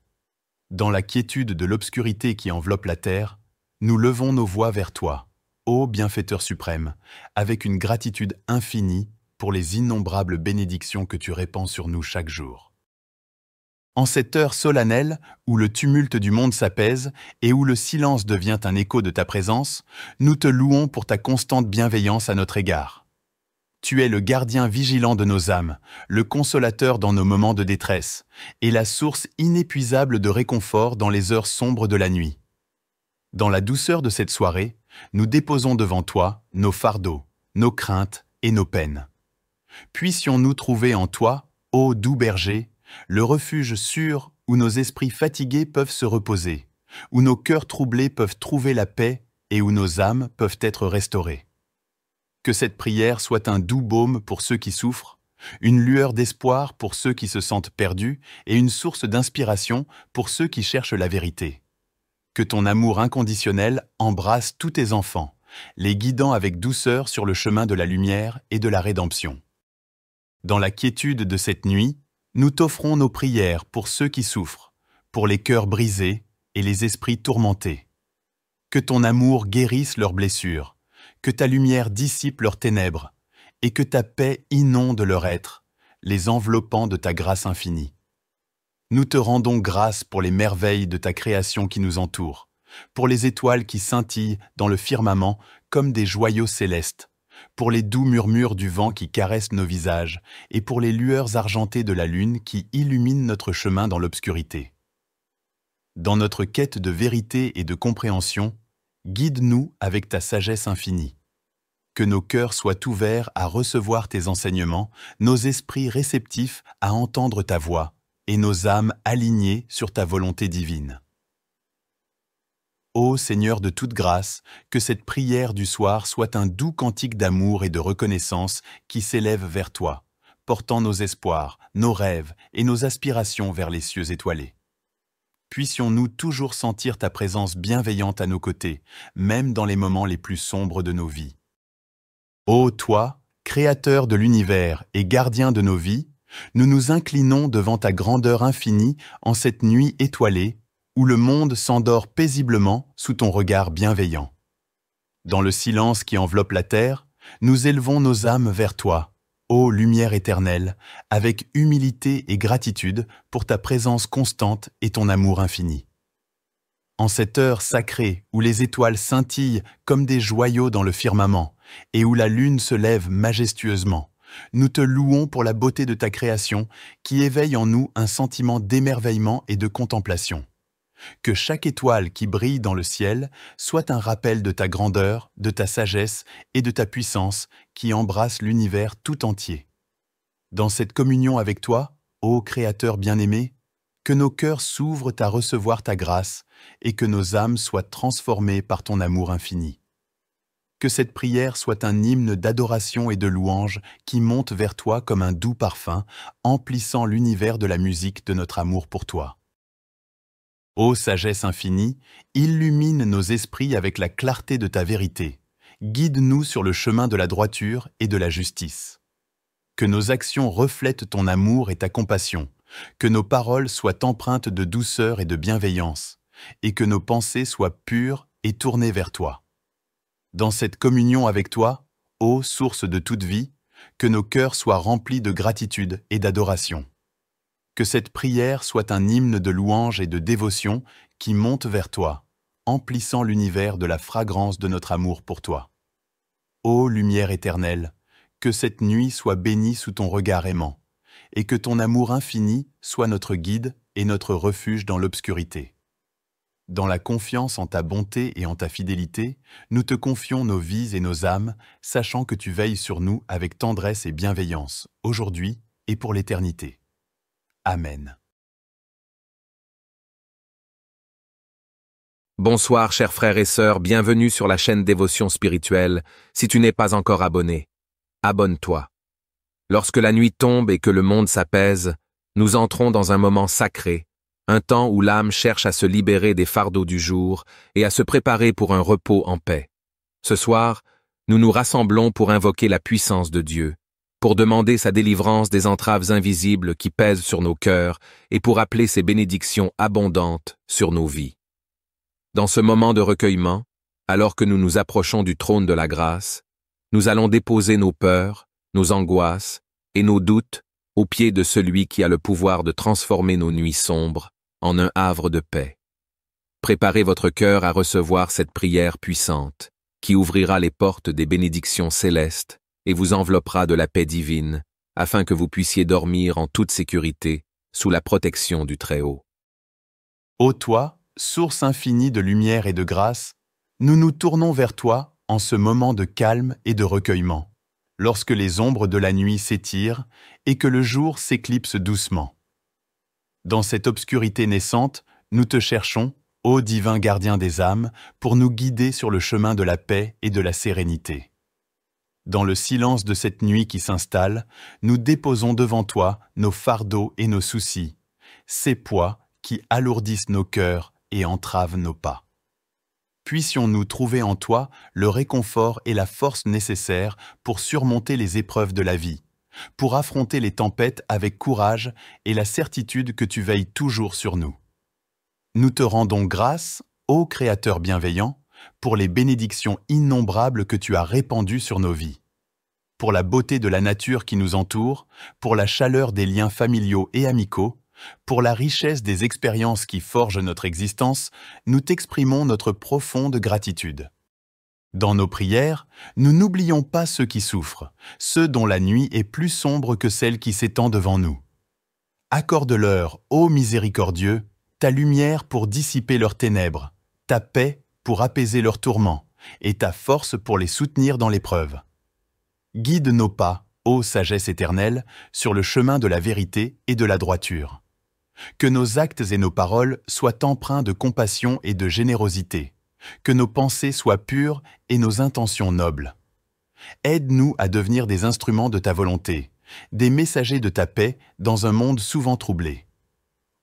Speaker 2: Dans la quiétude de l'obscurité qui enveloppe la terre, nous levons nos voix vers toi, ô bienfaiteur suprême, avec une gratitude infinie pour les innombrables bénédictions que tu répands sur nous chaque jour. En cette heure solennelle où le tumulte du monde s'apaise et où le silence devient un écho de ta présence, nous te louons pour ta constante bienveillance à notre égard. Tu es le gardien vigilant de nos âmes, le consolateur dans nos moments de détresse, et la source inépuisable de réconfort dans les heures sombres de la nuit. Dans la douceur de cette soirée, nous déposons devant toi nos fardeaux, nos craintes et nos peines. Puissions-nous trouver en toi, ô doux berger, le refuge sûr où nos esprits fatigués peuvent se reposer, où nos cœurs troublés peuvent trouver la paix et où nos âmes peuvent être restaurées. Que cette prière soit un doux baume pour ceux qui souffrent, une lueur d'espoir pour ceux qui se sentent perdus et une source d'inspiration pour ceux qui cherchent la vérité. Que ton amour inconditionnel embrasse tous tes enfants, les guidant avec douceur sur le chemin de la lumière et de la rédemption. Dans la quiétude de cette nuit, nous t'offrons nos prières pour ceux qui souffrent, pour les cœurs brisés et les esprits tourmentés. Que ton amour guérisse leurs blessures, que ta lumière dissipe leurs ténèbres, et que ta paix inonde leur être, les enveloppant de ta grâce infinie. Nous te rendons grâce pour les merveilles de ta création qui nous entoure, pour les étoiles qui scintillent dans le firmament comme des joyaux célestes, pour les doux murmures du vent qui caressent nos visages et pour les lueurs argentées de la lune qui illuminent notre chemin dans l'obscurité. Dans notre quête de vérité et de compréhension, guide-nous avec ta sagesse infinie. Que nos cœurs soient ouverts à recevoir tes enseignements, nos esprits réceptifs à entendre ta voix, et nos âmes alignées sur ta volonté divine. Ô Seigneur de toute grâce, que cette prière du soir soit un doux cantique d'amour et de reconnaissance qui s'élève vers toi, portant nos espoirs, nos rêves et nos aspirations vers les cieux étoilés. Puissions-nous toujours sentir ta présence bienveillante à nos côtés, même dans les moments les plus sombres de nos vies. Ô toi, Créateur de l'univers et gardien de nos vies, Nous nous inclinons devant ta grandeur infinie en cette nuit étoilée, où le monde s'endort paisiblement sous ton regard bienveillant. Dans le silence qui enveloppe la terre, nous élevons nos âmes vers toi, ô lumière éternelle, avec humilité et gratitude pour ta présence constante et ton amour infini. En cette heure sacrée où les étoiles scintillent comme des joyaux dans le firmament et où la lune se lève majestueusement, nous te louons pour la beauté de ta création qui éveille en nous un sentiment d'émerveillement et de contemplation. Que chaque étoile qui brille dans le ciel soit un rappel de ta grandeur, de ta sagesse et de ta puissance qui embrasse l'univers tout entier. Dans cette communion avec toi, ô Créateur bien-aimé, que nos cœurs s'ouvrent à recevoir ta grâce et que nos âmes soient transformées par ton amour infini. Que cette prière soit un hymne d'adoration et de louange qui monte vers toi comme un doux parfum, emplissant l'univers de la musique de notre amour pour toi. Ô sagesse infinie, illumine nos esprits avec la clarté de ta vérité. Guide-nous sur le chemin de la droiture et de la justice. Que nos actions reflètent ton amour et ta compassion, que nos paroles soient empreintes de douceur et de bienveillance, et que nos pensées soient pures et tournées vers toi. Dans cette communion avec toi, ô source de toute vie, que nos cœurs soient remplis de gratitude et d'adoration. Que cette prière soit un hymne de louange et de dévotion qui monte vers toi, emplissant l'univers de la fragrance de notre amour pour toi. Ô lumière éternelle, que cette nuit soit bénie sous ton regard aimant, et que ton amour infini soit notre guide et notre refuge dans l'obscurité. Dans la confiance en ta bonté et en ta fidélité, nous te confions nos vies et nos âmes, sachant que tu veilles sur nous avec tendresse et bienveillance, aujourd'hui et pour l'éternité. Amen.
Speaker 1: Bonsoir chers frères et sœurs, bienvenue sur la chaîne Dévotion Spirituelle. Si tu n'es pas encore abonné, abonne-toi. Lorsque la nuit tombe et que le monde s'apaise, nous entrons dans un moment sacré, un temps où l'âme cherche à se libérer des fardeaux du jour et à se préparer pour un repos en paix. Ce soir, nous nous rassemblons pour invoquer la puissance de Dieu, pour demander sa délivrance des entraves invisibles qui pèsent sur nos cœurs et pour appeler ses bénédictions abondantes sur nos vies. Dans ce moment de recueillement, alors que nous nous approchons du trône de la grâce, nous allons déposer nos peurs, nos angoisses et nos doutes aux pieds de celui qui a le pouvoir de transformer nos nuits sombres en un havre de paix. Préparez votre cœur à recevoir cette prière puissante qui ouvrira les portes des bénédictions célestes et vous enveloppera de la paix divine, afin que vous puissiez dormir en toute sécurité sous la protection du Très-Haut.
Speaker 2: Ô toi, source infinie de lumière et de grâce, nous nous tournons vers toi en ce moment de calme et de recueillement, lorsque les ombres de la nuit s'étirent et que le jour s'éclipse doucement. Dans cette obscurité naissante, nous te cherchons, ô divin gardien des âmes, pour nous guider sur le chemin de la paix et de la sérénité. Dans le silence de cette nuit qui s'installe, nous déposons devant toi nos fardeaux et nos soucis, ces poids qui alourdissent nos cœurs et entravent nos pas. Puissions-nous trouver en toi le réconfort et la force nécessaires pour surmonter les épreuves de la vie, pour affronter les tempêtes avec courage et la certitude que tu veilles toujours sur nous. Nous te rendons grâce, ô Créateur bienveillant, pour les bénédictions innombrables que tu as répandues sur nos vies, pour la beauté de la nature qui nous entoure, pour la chaleur des liens familiaux et amicaux, pour la richesse des expériences qui forgent notre existence, nous t'exprimons notre profonde gratitude. Dans nos prières, nous n'oublions pas ceux qui souffrent, ceux dont la nuit est plus sombre que celle qui s'étend devant nous. Accorde-leur, ô miséricordieux, ta lumière pour dissiper leurs ténèbres, ta paix pour apaiser leurs tourments, et ta force pour les soutenir dans l'épreuve. Guide nos pas, ô sagesse éternelle, sur le chemin de la vérité et de la droiture. Que nos actes et nos paroles soient empreints de compassion et de générosité, que nos pensées soient pures et nos intentions nobles. Aide-nous à devenir des instruments de ta volonté, des messagers de ta paix dans un monde souvent troublé.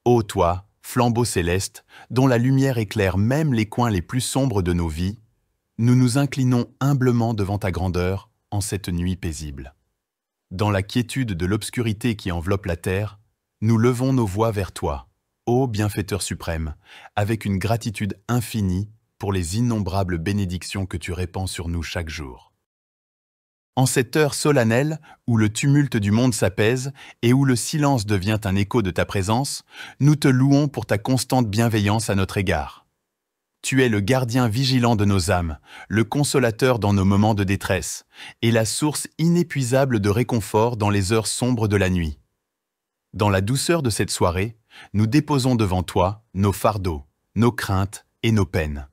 Speaker 2: Ô toi, flambeau céleste, dont la lumière éclaire même les coins les plus sombres de nos vies, nous nous inclinons humblement devant ta grandeur en cette nuit paisible. Dans la quiétude de l'obscurité qui enveloppe la terre, nous levons nos voix vers toi, ô bienfaiteur suprême, avec une gratitude infinie pour les innombrables bénédictions que tu répands sur nous chaque jour. En cette heure solennelle où le tumulte du monde s'apaise et où le silence devient un écho de ta présence, nous te louons pour ta constante bienveillance à notre égard. Tu es le gardien vigilant de nos âmes, le consolateur dans nos moments de détresse, et la source inépuisable de réconfort dans les heures sombres de la nuit. Dans la douceur de cette soirée, nous déposons devant toi nos fardeaux, nos craintes et nos peines.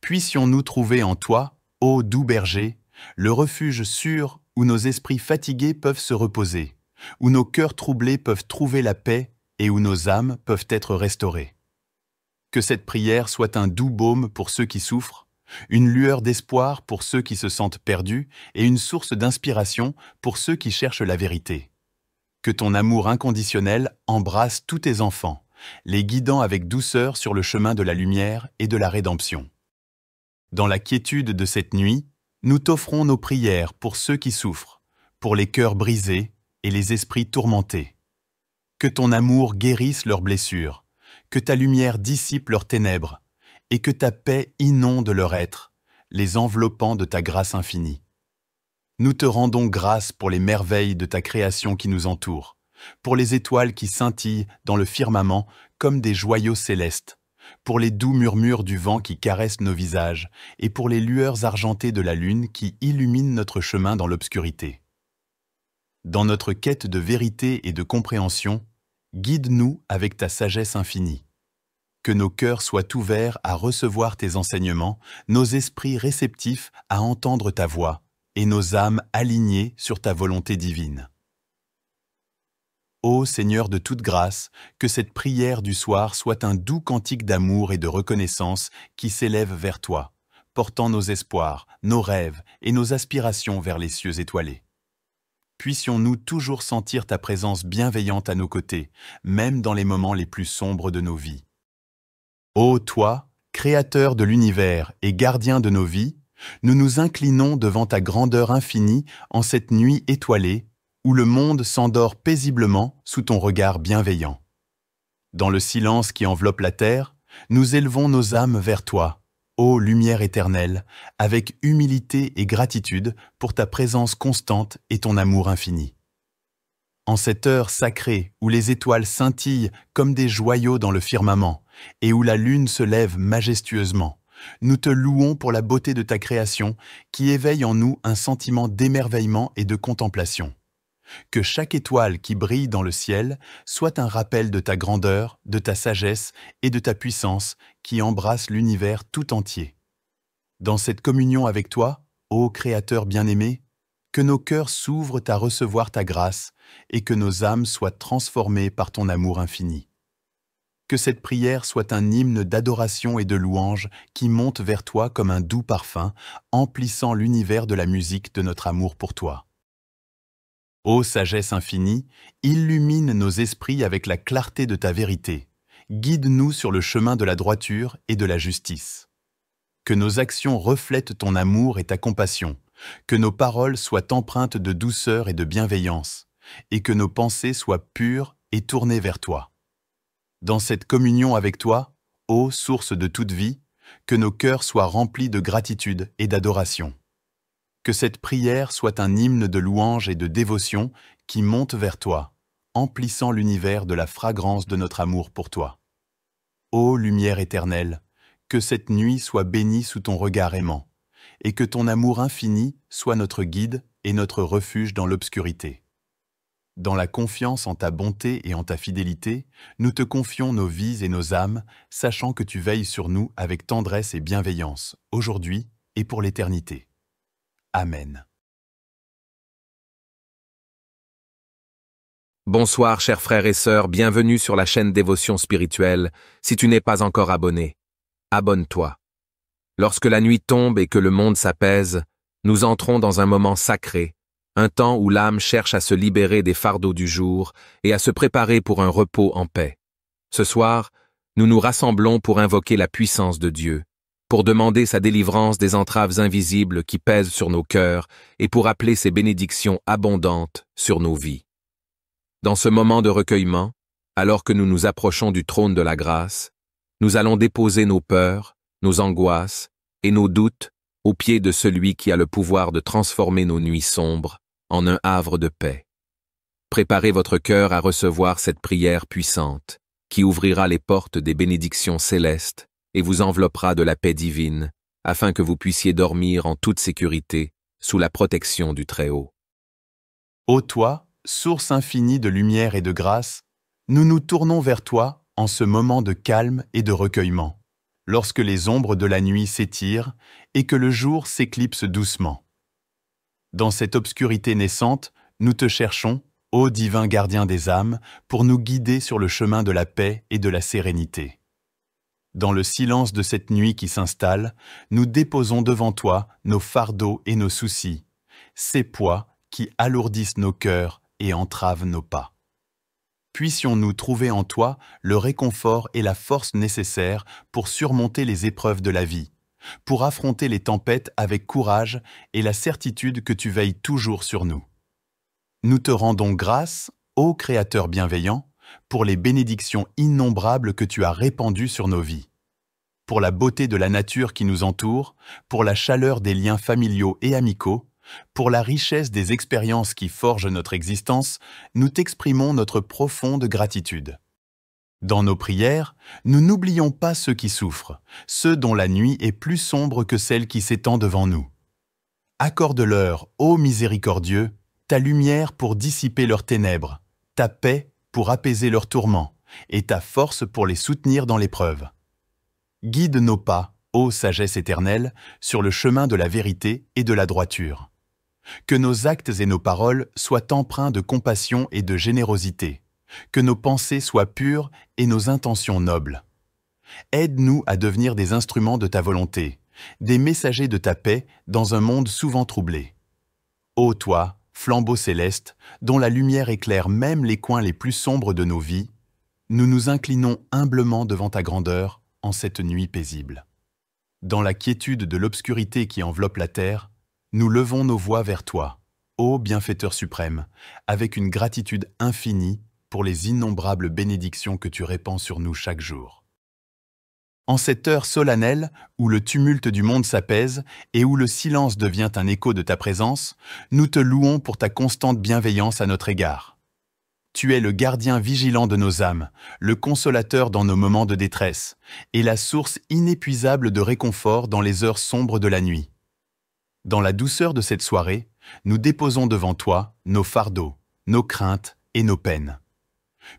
Speaker 2: Puissions-nous trouver en toi, ô doux berger, le refuge sûr où nos esprits fatigués peuvent se reposer, où nos cœurs troublés peuvent trouver la paix et où nos âmes peuvent être restaurées. Que cette prière soit un doux baume pour ceux qui souffrent, une lueur d'espoir pour ceux qui se sentent perdus et une source d'inspiration pour ceux qui cherchent la vérité. Que ton amour inconditionnel embrasse tous tes enfants, les guidant avec douceur sur le chemin de la lumière et de la rédemption. Dans la quiétude de cette nuit, nous t'offrons nos prières pour ceux qui souffrent, pour les cœurs brisés et les esprits tourmentés. Que ton amour guérisse leurs blessures, que ta lumière dissipe leurs ténèbres, et que ta paix inonde leur être, les enveloppant de ta grâce infinie. Nous te rendons grâce pour les merveilles de ta création qui nous entoure, pour les étoiles qui scintillent dans le firmament comme des joyaux célestes, pour les doux murmures du vent qui caressent nos visages, et pour les lueurs argentées de la lune qui illuminent notre chemin dans l'obscurité. Dans notre quête de vérité et de compréhension, guide-nous avec ta sagesse infinie. Que nos cœurs soient ouverts à recevoir tes enseignements, nos esprits réceptifs à entendre ta voix, et nos âmes alignées sur ta volonté divine. Ô Seigneur de toute grâce, que cette prière du soir soit un doux cantique d'amour et de reconnaissance qui s'élève vers toi, portant nos espoirs, nos rêves et nos aspirations vers les cieux étoilés. Puissions-nous toujours sentir ta présence bienveillante à nos côtés, même dans les moments les plus sombres de nos vies. Ô toi, Créateur de l'univers et gardien de nos vies, nous nous inclinons devant ta grandeur infinie en cette nuit étoilée où le monde s'endort paisiblement sous ton regard bienveillant. Dans le silence qui enveloppe la terre, nous élevons nos âmes vers toi, ô lumière éternelle, avec humilité et gratitude pour ta présence constante et ton amour infini. En cette heure sacrée où les étoiles scintillent comme des joyaux dans le firmament et où la lune se lève majestueusement, nous te louons pour la beauté de ta création qui éveille en nous un sentiment d'émerveillement et de contemplation. Que chaque étoile qui brille dans le ciel soit un rappel de ta grandeur, de ta sagesse et de ta puissance qui embrasse l'univers tout entier. Dans cette communion avec toi, ô Créateur bien-aimé, que nos cœurs s'ouvrent à recevoir ta grâce et que nos âmes soient transformées par ton amour infini. Que cette prière soit un hymne d'adoration et de louange qui monte vers toi comme un doux parfum, emplissant l'univers de la musique de notre amour pour toi. Ô sagesse infinie, illumine nos esprits avec la clarté de ta vérité. Guide-nous sur le chemin de la droiture et de la justice. Que nos actions reflètent ton amour et ta compassion, que nos paroles soient empreintes de douceur et de bienveillance, et que nos pensées soient pures et tournées vers toi. Dans cette communion avec toi, ô source de toute vie, que nos cœurs soient remplis de gratitude et d'adoration. Que cette prière soit un hymne de louange et de dévotion qui monte vers toi, emplissant l'univers de la fragrance de notre amour pour toi. Ô lumière éternelle, que cette nuit soit bénie sous ton regard aimant, et que ton amour infini soit notre guide et notre refuge dans l'obscurité. Dans la confiance en ta bonté et en ta fidélité, nous te confions nos vies et nos âmes, sachant que tu veilles sur nous avec tendresse et bienveillance, aujourd'hui et pour l'éternité. Amen.
Speaker 1: Bonsoir chers frères et sœurs, bienvenue sur la chaîne Dévotion Spirituelle. Si tu n'es pas encore abonné, abonne-toi. Lorsque la nuit tombe et que le monde s'apaise, nous entrons dans un moment sacré, un temps où l'âme cherche à se libérer des fardeaux du jour et à se préparer pour un repos en paix. Ce soir, nous nous rassemblons pour invoquer la puissance de Dieu. pour demander sa délivrance des entraves invisibles qui pèsent sur nos cœurs et pour appeler ses bénédictions abondantes sur nos vies. Dans ce moment de recueillement, alors que nous nous approchons du trône de la grâce, nous allons déposer nos peurs, nos angoisses et nos doutes aux pieds de celui qui a le pouvoir de transformer nos nuits sombres en un havre de paix. Préparez votre cœur à recevoir cette prière puissante, qui ouvrira les portes des bénédictions célestes et vous enveloppera de la paix divine, afin que vous puissiez dormir en toute sécurité sous la protection du Très-Haut.
Speaker 2: Ô toi, source infinie de lumière et de grâce, nous nous tournons vers toi en ce moment de calme et de recueillement, lorsque les ombres de la nuit s'étirent et que le jour s'éclipse doucement. Dans cette obscurité naissante, nous te cherchons, ô divin gardien des âmes, pour nous guider sur le chemin de la paix et de la sérénité. Dans le silence de cette nuit qui s'installe, nous déposons devant toi nos fardeaux et nos soucis, ces poids qui alourdissent nos cœurs et entravent nos pas. Puissions-nous trouver en toi le réconfort et la force nécessaires pour surmonter les épreuves de la vie, pour affronter les tempêtes avec courage et la certitude que tu veilles toujours sur nous. Nous te rendons grâce, ô Créateur bienveillant, pour les bénédictions innombrables que tu as répandues sur nos vies, pour la beauté de la nature qui nous entoure, pour la chaleur des liens familiaux et amicaux, pour la richesse des expériences qui forgent notre existence, nous t'exprimons notre profonde gratitude. Dans nos prières, nous n'oublions pas ceux qui souffrent, ceux dont la nuit est plus sombre que celle qui s'étend devant nous. Accorde-leur, ô miséricordieux, ta lumière pour dissiper leurs ténèbres, ta paix pour apaiser leurs tourments, et ta force pour les soutenir dans l'épreuve. Guide nos pas, ô sagesse éternelle, sur le chemin de la vérité et de la droiture. Que nos actes et nos paroles soient empreints de compassion et de générosité, que nos pensées soient pures et nos intentions nobles. Aide-nous à devenir des instruments de ta volonté, des messagers de ta paix dans un monde souvent troublé. Ô toi, flambeau céleste, dont la lumière éclaire même les coins les plus sombres de nos vies, nous nous inclinons humblement devant ta grandeur en cette nuit paisible. Dans la quiétude de l'obscurité qui enveloppe la terre, nous levons nos voix vers toi, ô bienfaiteur suprême, avec une gratitude infinie pour les innombrables bénédictions que tu répands sur nous chaque jour. En cette heure solennelle, où le tumulte du monde s'apaise et où le silence devient un écho de ta présence, nous te louons pour ta constante bienveillance à notre égard. Tu es le gardien vigilant de nos âmes, le consolateur dans nos moments de détresse, et la source inépuisable de réconfort dans les heures sombres de la nuit. Dans la douceur de cette soirée, nous déposons devant toi nos fardeaux, nos craintes et nos peines.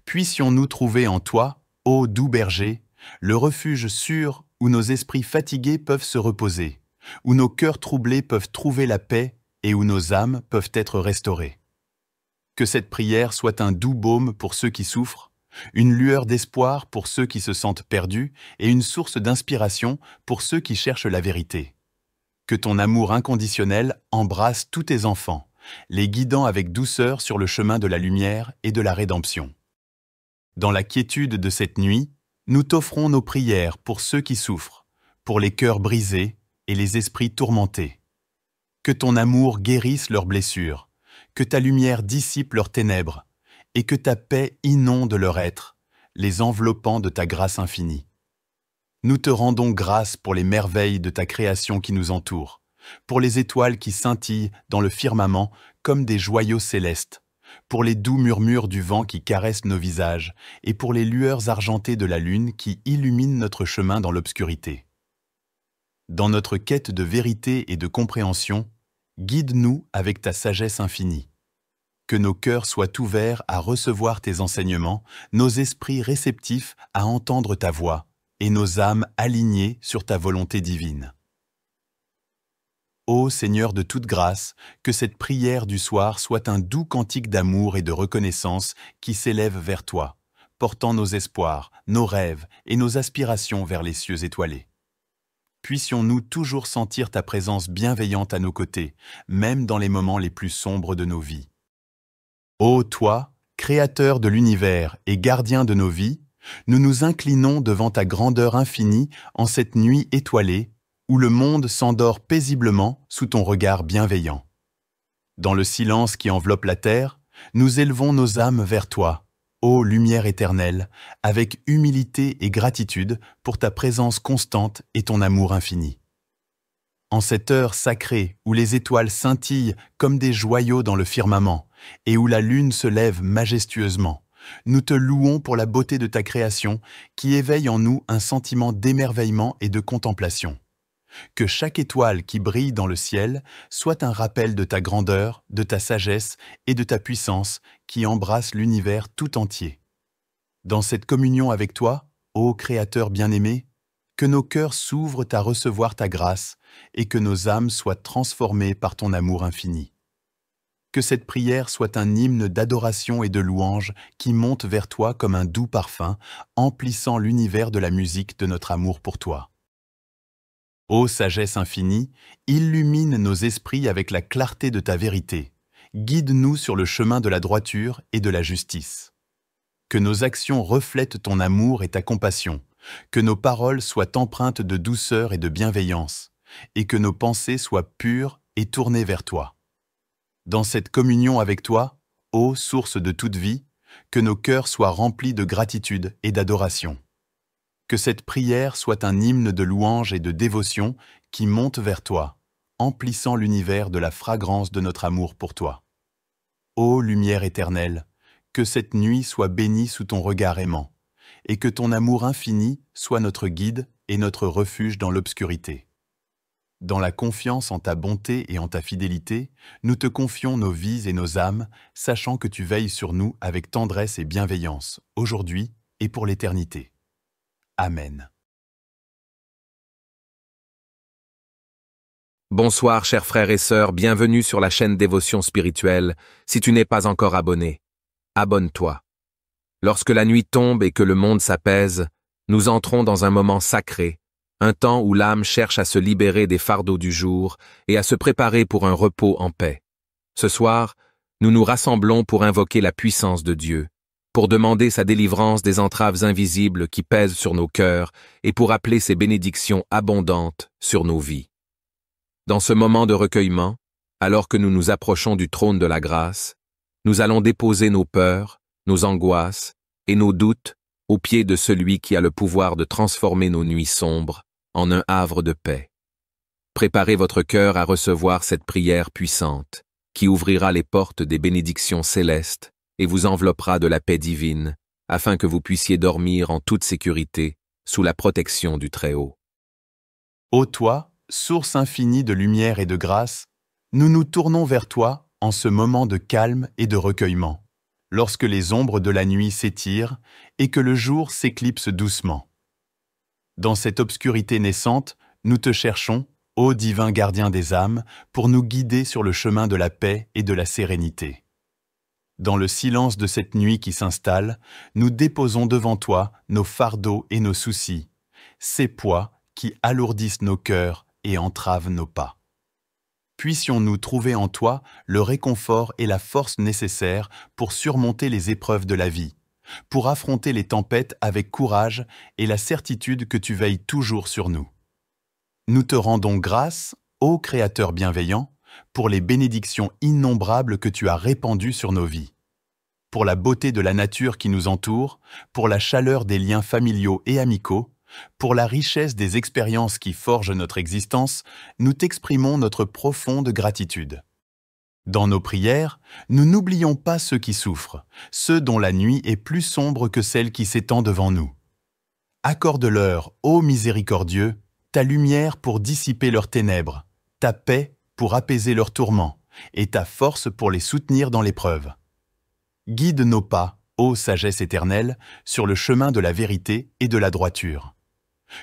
Speaker 2: Puissions-nous trouver en toi, ô doux berger, le refuge sûr où nos esprits fatigués peuvent se reposer, où nos cœurs troublés peuvent trouver la paix et où nos âmes peuvent être restaurées. Que cette prière soit un doux baume pour ceux qui souffrent, une lueur d'espoir pour ceux qui se sentent perdus et une source d'inspiration pour ceux qui cherchent la vérité. Que ton amour inconditionnel embrasse tous tes enfants, les guidant avec douceur sur le chemin de la lumière et de la rédemption. Dans la quiétude de cette nuit, nous t'offrons nos prières pour ceux qui souffrent, pour les cœurs brisés et les esprits tourmentés. Que ton amour guérisse leurs blessures, que ta lumière dissipe leurs ténèbres, et que ta paix inonde leur être, les enveloppant de ta grâce infinie. Nous te rendons grâce pour les merveilles de ta création qui nous entoure, pour les étoiles qui scintillent dans le firmament comme des joyaux célestes, pour les doux murmures du vent qui caressent nos visages, et pour les lueurs argentées de la lune qui illuminent notre chemin dans l'obscurité. Dans notre quête de vérité et de compréhension, guide-nous avec ta sagesse infinie. Que nos cœurs soient ouverts à recevoir tes enseignements, nos esprits réceptifs à entendre ta voix, et nos âmes alignées sur ta volonté divine. Ô Seigneur de toute grâce, que cette prière du soir soit un doux cantique d'amour et de reconnaissance qui s'élève vers toi, portant nos espoirs, nos rêves et nos aspirations vers les cieux étoilés. Puissions-nous toujours sentir ta présence bienveillante à nos côtés, même dans les moments les plus sombres de nos vies. Ô toi, Créateur de l'univers et gardien de nos vies, nous nous inclinons devant ta grandeur infinie en cette nuit étoilée où le monde s'endort paisiblement sous ton regard bienveillant. Dans le silence qui enveloppe la terre, nous élevons nos âmes vers toi, ô lumière éternelle, avec humilité et gratitude pour ta présence constante et ton amour infini. En cette heure sacrée où les étoiles scintillent comme des joyaux dans le firmament et où la lune se lève majestueusement, nous te louons pour la beauté de ta création qui éveille en nous un sentiment d'émerveillement et de contemplation. Que chaque étoile qui brille dans le ciel soit un rappel de ta grandeur, de ta sagesse et de ta puissance qui embrasse l'univers tout entier. Dans cette communion avec toi, ô Créateur bien-aimé, que nos cœurs s'ouvrent à recevoir ta grâce et que nos âmes soient transformées par ton amour infini. Que cette prière soit un hymne d'adoration et de louange qui monte vers toi comme un doux parfum, emplissant l'univers de la musique de notre amour pour toi. Ô sagesse infinie, illumine nos esprits avec la clarté de ta vérité. Guide-nous sur le chemin de la droiture et de la justice. Que nos actions reflètent ton amour et ta compassion, que nos paroles soient empreintes de douceur et de bienveillance, et que nos pensées soient pures et tournées vers toi. Dans cette communion avec toi, ô source de toute vie, que nos cœurs soient remplis de gratitude et d'adoration. Que cette prière soit un hymne de louange et de dévotion qui monte vers toi, emplissant l'univers de la fragrance de notre amour pour toi. Ô lumière éternelle, que cette nuit soit bénie sous ton regard aimant, et que ton amour infini soit notre guide et notre refuge dans l'obscurité. Dans la confiance en ta bonté et en ta fidélité, nous te confions nos vies et nos âmes, sachant que tu veilles sur nous avec tendresse et bienveillance, aujourd'hui et pour l'éternité. Amen.
Speaker 1: Bonsoir chers frères et sœurs, bienvenue sur la chaîne Dévotion Spirituelle. Si tu n'es pas encore abonné, abonne-toi. Lorsque la nuit tombe et que le monde s'apaise, nous entrons dans un moment sacré, un temps où l'âme cherche à se libérer des fardeaux du jour et à se préparer pour un repos en paix. Ce soir, nous nous rassemblons pour invoquer la puissance de Dieu, pour demander sa délivrance des entraves invisibles qui pèsent sur nos cœurs et pour appeler ses bénédictions abondantes sur nos vies. Dans ce moment de recueillement, alors que nous nous approchons du trône de la grâce, nous allons déposer nos peurs, nos angoisses et nos doutes aux pieds de celui qui a le pouvoir de transformer nos nuits sombres en un havre de paix. Préparez votre cœur à recevoir cette prière puissante qui ouvrira les portes des bénédictions célestes et vous enveloppera de la paix divine, afin que vous puissiez dormir en toute sécurité sous la protection du Très-Haut.
Speaker 2: Ô toi, source infinie de lumière et de grâce, nous nous tournons vers toi en ce moment de calme et de recueillement, lorsque les ombres de la nuit s'étirent et que le jour s'éclipse doucement. Dans cette obscurité naissante, nous te cherchons, ô divin gardien des âmes, pour nous guider sur le chemin de la paix et de la sérénité. Dans le silence de cette nuit qui s'installe, nous déposons devant toi nos fardeaux et nos soucis, ces poids qui alourdissent nos cœurs et entravent nos pas. Puissions-nous trouver en toi le réconfort et la force nécessaires pour surmonter les épreuves de la vie, pour affronter les tempêtes avec courage et la certitude que tu veilles toujours sur nous. Nous te rendons grâce, ô Créateur bienveillant, pour les bénédictions innombrables que tu as répandues sur nos vies, pour la beauté de la nature qui nous entoure, pour la chaleur des liens familiaux et amicaux, pour la richesse des expériences qui forgent notre existence, nous t'exprimons notre profonde gratitude. Dans nos prières, nous n'oublions pas ceux qui souffrent, ceux dont la nuit est plus sombre que celle qui s'étend devant nous. Accorde-leur, ô miséricordieux, ta lumière pour dissiper leurs ténèbres, ta paix pour apaiser leurs tourments, et ta force pour les soutenir dans l'épreuve. Guide nos pas, ô sagesse éternelle, sur le chemin de la vérité et de la droiture.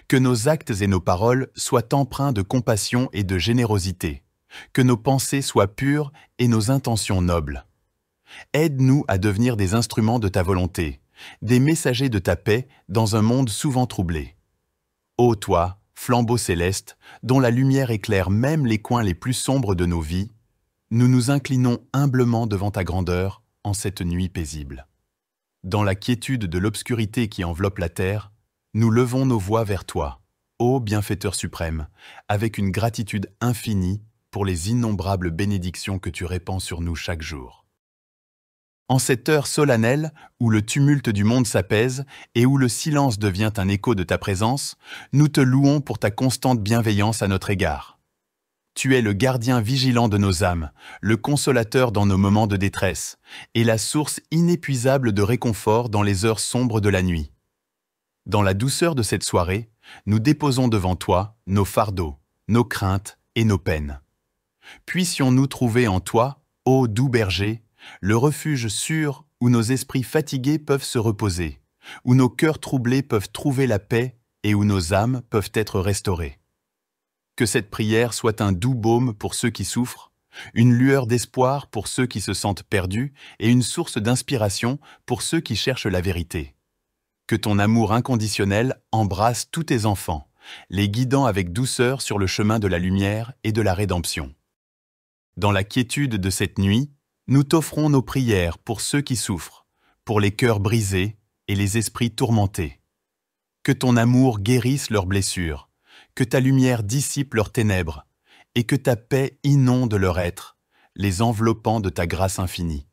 Speaker 2: Que nos actes et nos paroles soient empreints de compassion et de générosité, que nos pensées soient pures et nos intentions nobles. Aide-nous à devenir des instruments de ta volonté, des messagers de ta paix dans un monde souvent troublé. Ô toi, flambeau céleste, dont la lumière éclaire même les coins les plus sombres de nos vies, nous nous inclinons humblement devant ta grandeur en cette nuit paisible. Dans la quiétude de l'obscurité qui enveloppe la terre, nous levons nos voix vers toi, ô bienfaiteur suprême, avec une gratitude infinie pour les innombrables bénédictions que tu répands sur nous chaque jour. En cette heure solennelle, où le tumulte du monde s'apaise et où le silence devient un écho de ta présence, nous te louons pour ta constante bienveillance à notre égard. Tu es le gardien vigilant de nos âmes, le consolateur dans nos moments de détresse, et la source inépuisable de réconfort dans les heures sombres de la nuit. Dans la douceur de cette soirée, nous déposons devant toi nos fardeaux, nos craintes et nos peines. Puissions-nous trouver en toi, ô doux berger, le refuge sûr où nos esprits fatigués peuvent se reposer, où nos cœurs troublés peuvent trouver la paix et où nos âmes peuvent être restaurées. Que cette prière soit un doux baume pour ceux qui souffrent, une lueur d'espoir pour ceux qui se sentent perdus et une source d'inspiration pour ceux qui cherchent la vérité. Que ton amour inconditionnel embrasse tous tes enfants, les guidant avec douceur sur le chemin de la lumière et de la rédemption. Dans la quiétude de cette nuit, nous t'offrons nos prières pour ceux qui souffrent, pour les cœurs brisés et les esprits tourmentés. Que ton amour guérisse leurs blessures, que ta lumière dissipe leurs ténèbres, et que ta paix inonde leur être, les enveloppant de ta grâce infinie.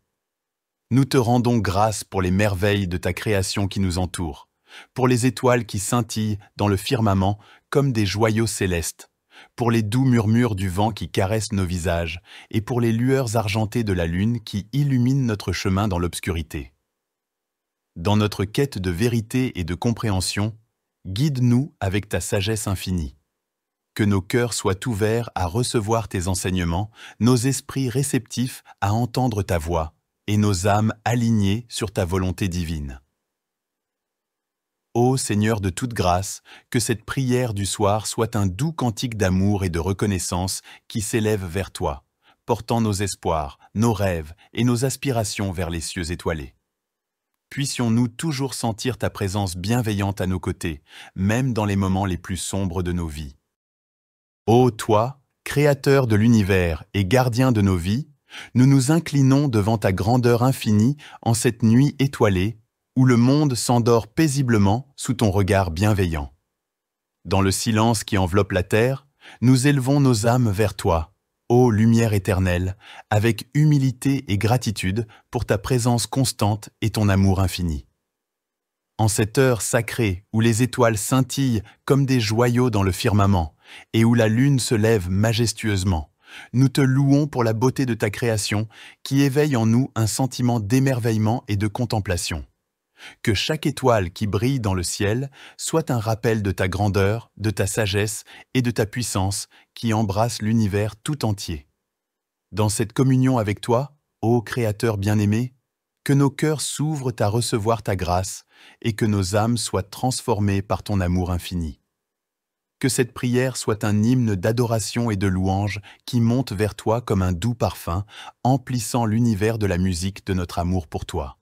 Speaker 2: Nous te rendons grâce pour les merveilles de ta création qui nous entoure, pour les étoiles qui scintillent dans le firmament comme des joyaux célestes, pour les doux murmures du vent qui caressent nos visages, et pour les lueurs argentées de la lune qui illuminent notre chemin dans l'obscurité. Dans notre quête de vérité et de compréhension, guide-nous avec ta sagesse infinie. Que nos cœurs soient ouverts à recevoir tes enseignements, nos esprits réceptifs à entendre ta voix, et nos âmes alignées sur ta volonté divine. Ô Seigneur de toute grâce, que cette prière du soir soit un doux cantique d'amour et de reconnaissance qui s'élève vers toi, portant nos espoirs, nos rêves et nos aspirations vers les cieux étoilés. Puissions-nous toujours sentir ta présence bienveillante à nos côtés, même dans les moments les plus sombres de nos vies. Ô toi, Créateur de l'univers et gardien de nos vies, nous nous inclinons devant ta grandeur infinie en cette nuit étoilée où le monde s'endort paisiblement sous ton regard bienveillant. Dans le silence qui enveloppe la terre, nous élevons nos âmes vers toi, ô lumière éternelle, avec humilité et gratitude pour ta présence constante et ton amour infini. En cette heure sacrée où les étoiles scintillent comme des joyaux dans le firmament et où la lune se lève majestueusement, nous te louons pour la beauté de ta création qui éveille en nous un sentiment d'émerveillement et de contemplation. Que chaque étoile qui brille dans le ciel soit un rappel de ta grandeur, de ta sagesse et de ta puissance qui embrasse l'univers tout entier. Dans cette communion avec toi, ô Créateur bien-aimé, que nos cœurs s'ouvrent à recevoir ta grâce et que nos âmes soient transformées par ton amour infini. Que cette prière soit un hymne d'adoration et de louange qui monte vers toi comme un doux parfum, emplissant l'univers de la musique de notre amour pour toi.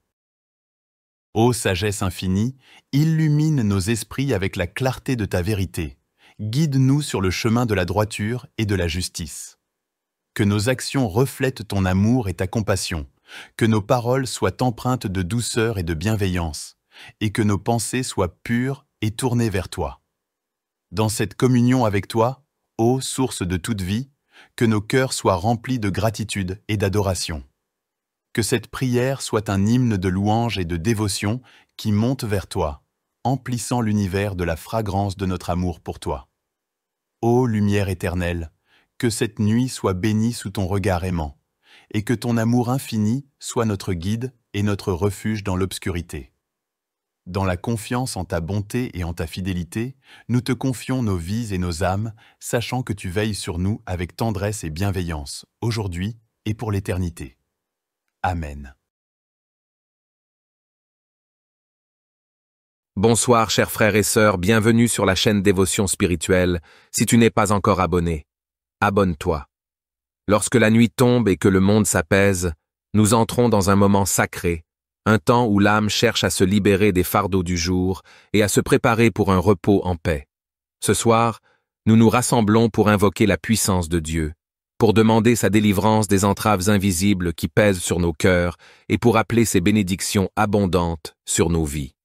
Speaker 2: Ô sagesse infinie, illumine nos esprits avec la clarté de ta vérité. Guide-nous sur le chemin de la droiture et de la justice. Que nos actions reflètent ton amour et ta compassion, que nos paroles soient empreintes de douceur et de bienveillance, et que nos pensées soient pures et tournées vers toi. Dans cette communion avec toi, ô source de toute vie, que nos cœurs soient remplis de gratitude et d'adoration. Que cette prière soit un hymne de louange et de dévotion qui monte vers toi, emplissant l'univers de la fragrance de notre amour pour toi. Ô lumière éternelle, que cette nuit soit bénie sous ton regard aimant, et que ton amour infini soit notre guide et notre refuge dans l'obscurité. Dans la confiance en ta bonté et en ta fidélité, nous te confions nos vies et nos âmes, sachant que tu veilles sur nous avec tendresse et bienveillance, aujourd'hui et pour l'éternité. Amen.
Speaker 1: Bonsoir chers frères et sœurs, bienvenue sur la chaîne Dévotion Spirituelle. Si tu n'es pas encore abonné, abonne-toi. Lorsque la nuit tombe et que le monde s'apaise, nous entrons dans un moment sacré, un temps où l'âme cherche à se libérer des fardeaux du jour et à se préparer pour un repos en paix. Ce soir, nous nous rassemblons pour invoquer la puissance de Dieu, pour demander sa délivrance des entraves invisibles qui pèsent sur nos cœurs et pour appeler ses bénédictions abondantes sur nos vies.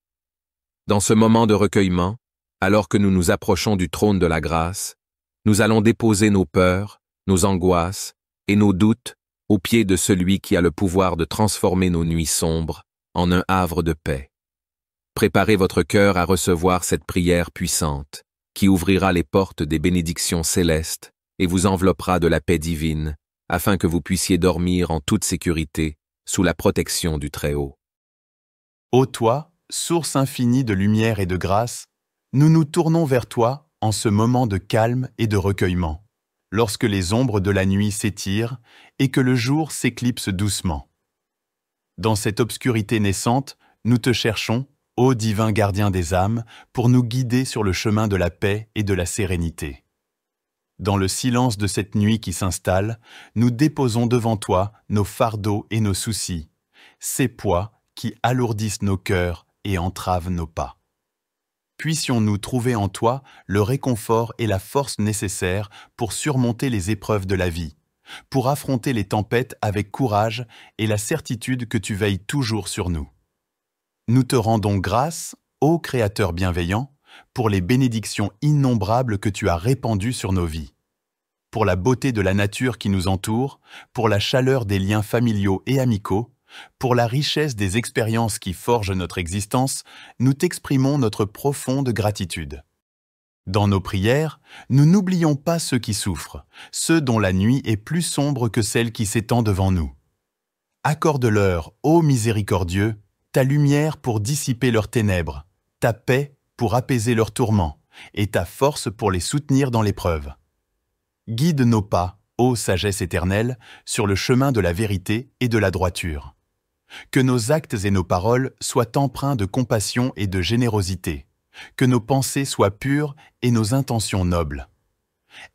Speaker 1: Dans ce moment de recueillement, Alors que nous nous approchons du trône de la grâce, nous allons déposer nos peurs, nos angoisses et nos doutes aux pieds de celui qui a le pouvoir de transformer nos nuits sombres en un havre de paix. Préparez votre cœur à recevoir cette prière puissante, qui ouvrira les portes des bénédictions célestes et vous enveloppera de la paix divine, afin que vous puissiez dormir en toute sécurité sous la protection du Très-Haut.
Speaker 2: Ô toi, source infinie de lumière et de grâce, nous nous tournons vers toi en ce moment de calme et de recueillement, lorsque les ombres de la nuit s'étirent et que le jour s'éclipse doucement. Dans cette obscurité naissante, nous te cherchons, ô divin gardien des âmes, pour nous guider sur le chemin de la paix et de la sérénité. Dans le silence de cette nuit qui s'installe, nous déposons devant toi nos fardeaux et nos soucis, ces poids qui alourdissent nos cœurs et entravent nos pas. Puissions-nous trouver en toi le réconfort et la force nécessaires pour surmonter les épreuves de la vie, pour affronter les tempêtes avec courage et la certitude que tu veilles toujours sur nous. Nous te rendons grâce, ô Créateur bienveillant, pour les bénédictions innombrables que tu as répandues sur nos vies, pour la beauté de la nature qui nous entoure, pour la chaleur des liens familiaux et amicaux, pour la richesse des expériences qui forgent notre existence, nous t'exprimons notre profonde gratitude. Dans nos prières, nous n'oublions pas ceux qui souffrent, ceux dont la nuit est plus sombre que celle qui s'étend devant nous. Accorde-leur, ô miséricordieux, ta lumière pour dissiper leurs ténèbres, ta paix pour apaiser leurs tourments, et ta force pour les soutenir dans l'épreuve. Guide nos pas, ô sagesse éternelle, sur le chemin de la vérité et de la droiture. Que nos actes et nos paroles soient empreints de compassion et de générosité, que nos pensées soient pures et nos intentions nobles.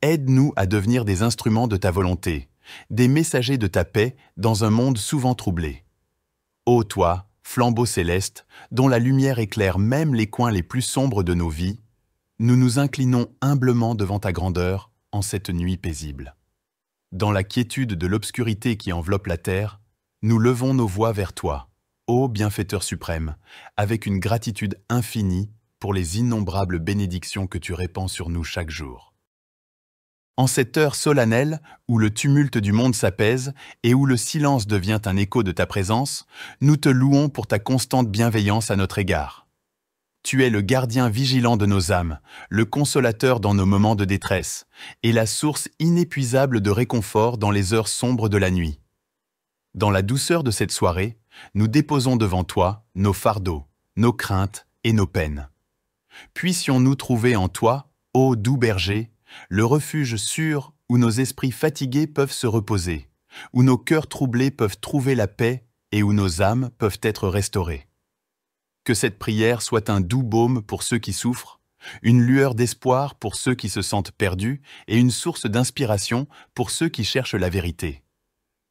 Speaker 2: Aide-nous à devenir des instruments de ta volonté, des messagers de ta paix dans un monde souvent troublé. Ô toi, flambeau céleste, dont la lumière éclaire même les coins les plus sombres de nos vies, nous nous inclinons humblement devant ta grandeur en cette nuit paisible. Dans la quiétude de l'obscurité qui enveloppe la terre, nous levons nos voix vers toi, ô bienfaiteur suprême, avec une gratitude infinie pour les innombrables bénédictions que tu répands sur nous chaque jour. En cette heure solennelle, où le tumulte du monde s'apaise et où le silence devient un écho de ta présence, nous te louons pour ta constante bienveillance à notre égard. Tu es le gardien vigilant de nos âmes, le consolateur dans nos moments de détresse, et la source inépuisable de réconfort dans les heures sombres de la nuit. Dans la douceur de cette soirée, nous déposons devant toi nos fardeaux, nos craintes et nos peines. Puissions-nous trouver en toi, ô doux berger, le refuge sûr où nos esprits fatigués peuvent se reposer, où nos cœurs troublés peuvent trouver la paix et où nos âmes peuvent être restaurées. Que cette prière soit un doux baume pour ceux qui souffrent, une lueur d'espoir pour ceux qui se sentent perdus et une source d'inspiration pour ceux qui cherchent la vérité.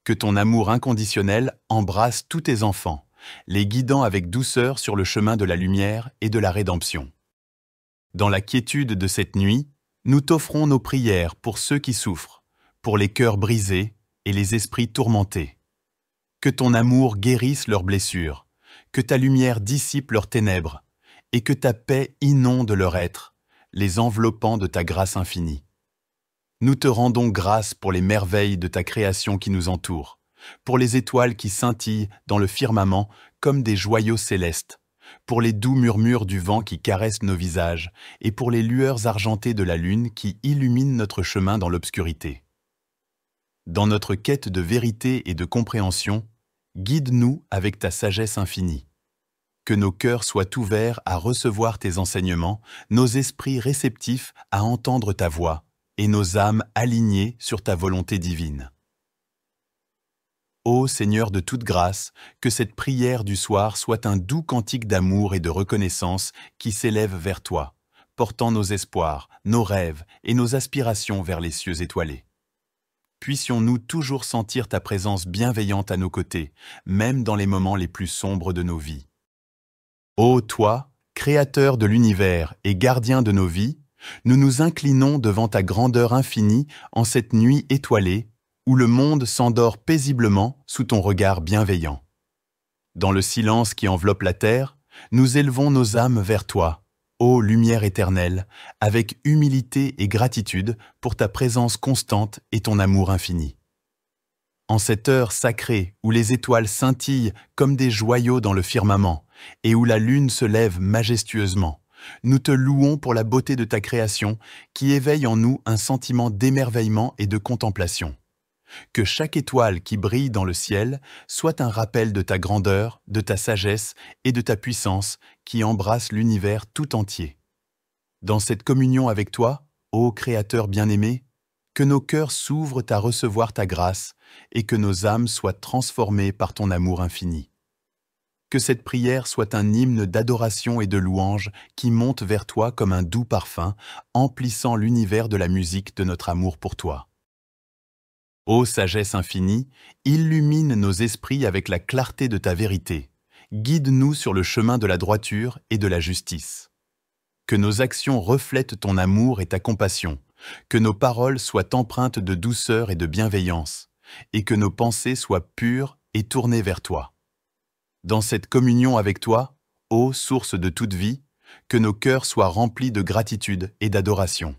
Speaker 2: Que ton amour inconditionnel embrasse tous tes enfants, les guidant avec douceur sur le chemin de la lumière et de la rédemption. Dans la quiétude de cette nuit, nous t'offrons nos prières pour ceux qui souffrent, pour les cœurs brisés et les esprits tourmentés. Que ton amour guérisse leurs blessures, que ta lumière dissipe leurs ténèbres, et que ta paix inonde leur être, les enveloppant de ta grâce infinie. Nous te rendons grâce pour les merveilles de ta création qui nous entoure, pour les étoiles qui scintillent dans le firmament comme des joyaux célestes, pour les doux murmures du vent qui caressent nos visages et pour les lueurs argentées de la lune qui illuminent notre chemin dans l'obscurité. Dans notre quête de vérité et de compréhension, guide-nous avec ta sagesse infinie. Que nos cœurs soient ouverts à recevoir tes enseignements, nos esprits réceptifs à entendre ta voix et nos âmes alignées sur ta volonté divine. Ô Seigneur de toute grâce, que cette prière du soir soit un doux cantique d'amour et de reconnaissance qui s'élève vers toi, portant nos espoirs, nos rêves et nos aspirations vers les cieux étoilés. Puissions-nous toujours sentir ta présence bienveillante à nos côtés, même dans les moments les plus sombres de nos vies. Ô toi, Créateur de l'univers et gardien de nos vies, nous nous inclinons devant ta grandeur infinie en cette nuit étoilée, où le monde s'endort paisiblement sous ton regard bienveillant. Dans le silence qui enveloppe la terre, nous élevons nos âmes vers toi, ô lumière éternelle, avec humilité et gratitude pour ta présence constante et ton amour infini. En cette heure sacrée où les étoiles scintillent comme des joyaux dans le firmament et où la lune se lève majestueusement, nous te louons pour la beauté de ta création qui éveille en nous un sentiment d'émerveillement et de contemplation. Que chaque étoile qui brille dans le ciel soit un rappel de ta grandeur, de ta sagesse et de ta puissance qui embrasse l'univers tout entier. Dans cette communion avec toi, ô Créateur bien-aimé, que nos cœurs s'ouvrent à recevoir ta grâce et que nos âmes soient transformées par ton amour infini. Que cette prière soit un hymne d'adoration et de louange qui monte vers toi comme un doux parfum, emplissant l'univers de la musique de notre amour pour toi. Ô sagesse infinie, illumine nos esprits avec la clarté de ta vérité. Guide-nous sur le chemin de la droiture et de la justice. Que nos actions reflètent ton amour et ta compassion, que nos paroles soient empreintes de douceur et de bienveillance, et que nos pensées soient pures et tournées vers toi. Dans cette communion avec toi, ô source de toute vie, que nos cœurs soient remplis de gratitude et d'adoration.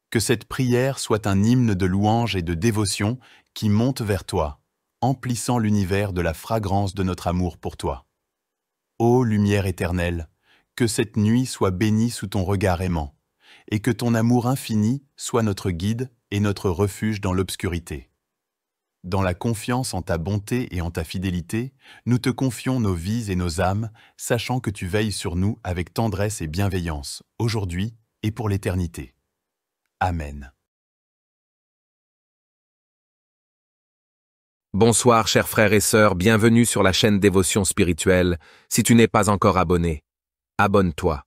Speaker 2: Que cette prière soit un hymne de louange et de dévotion qui monte vers toi, emplissant l'univers de la fragrance de notre amour pour toi. Ô lumière éternelle, que cette nuit soit bénie sous ton regard aimant, et que ton amour infini soit notre guide et notre refuge dans l'obscurité. Dans la confiance en ta bonté et en ta fidélité, nous te confions nos vies et nos âmes, sachant que tu veilles sur nous avec tendresse et bienveillance, aujourd'hui et pour l'éternité. Amen.
Speaker 1: Bonsoir chers frères et sœurs, bienvenue sur la chaîne Dévotion Spirituelle. Si tu n'es pas encore abonné, abonne-toi.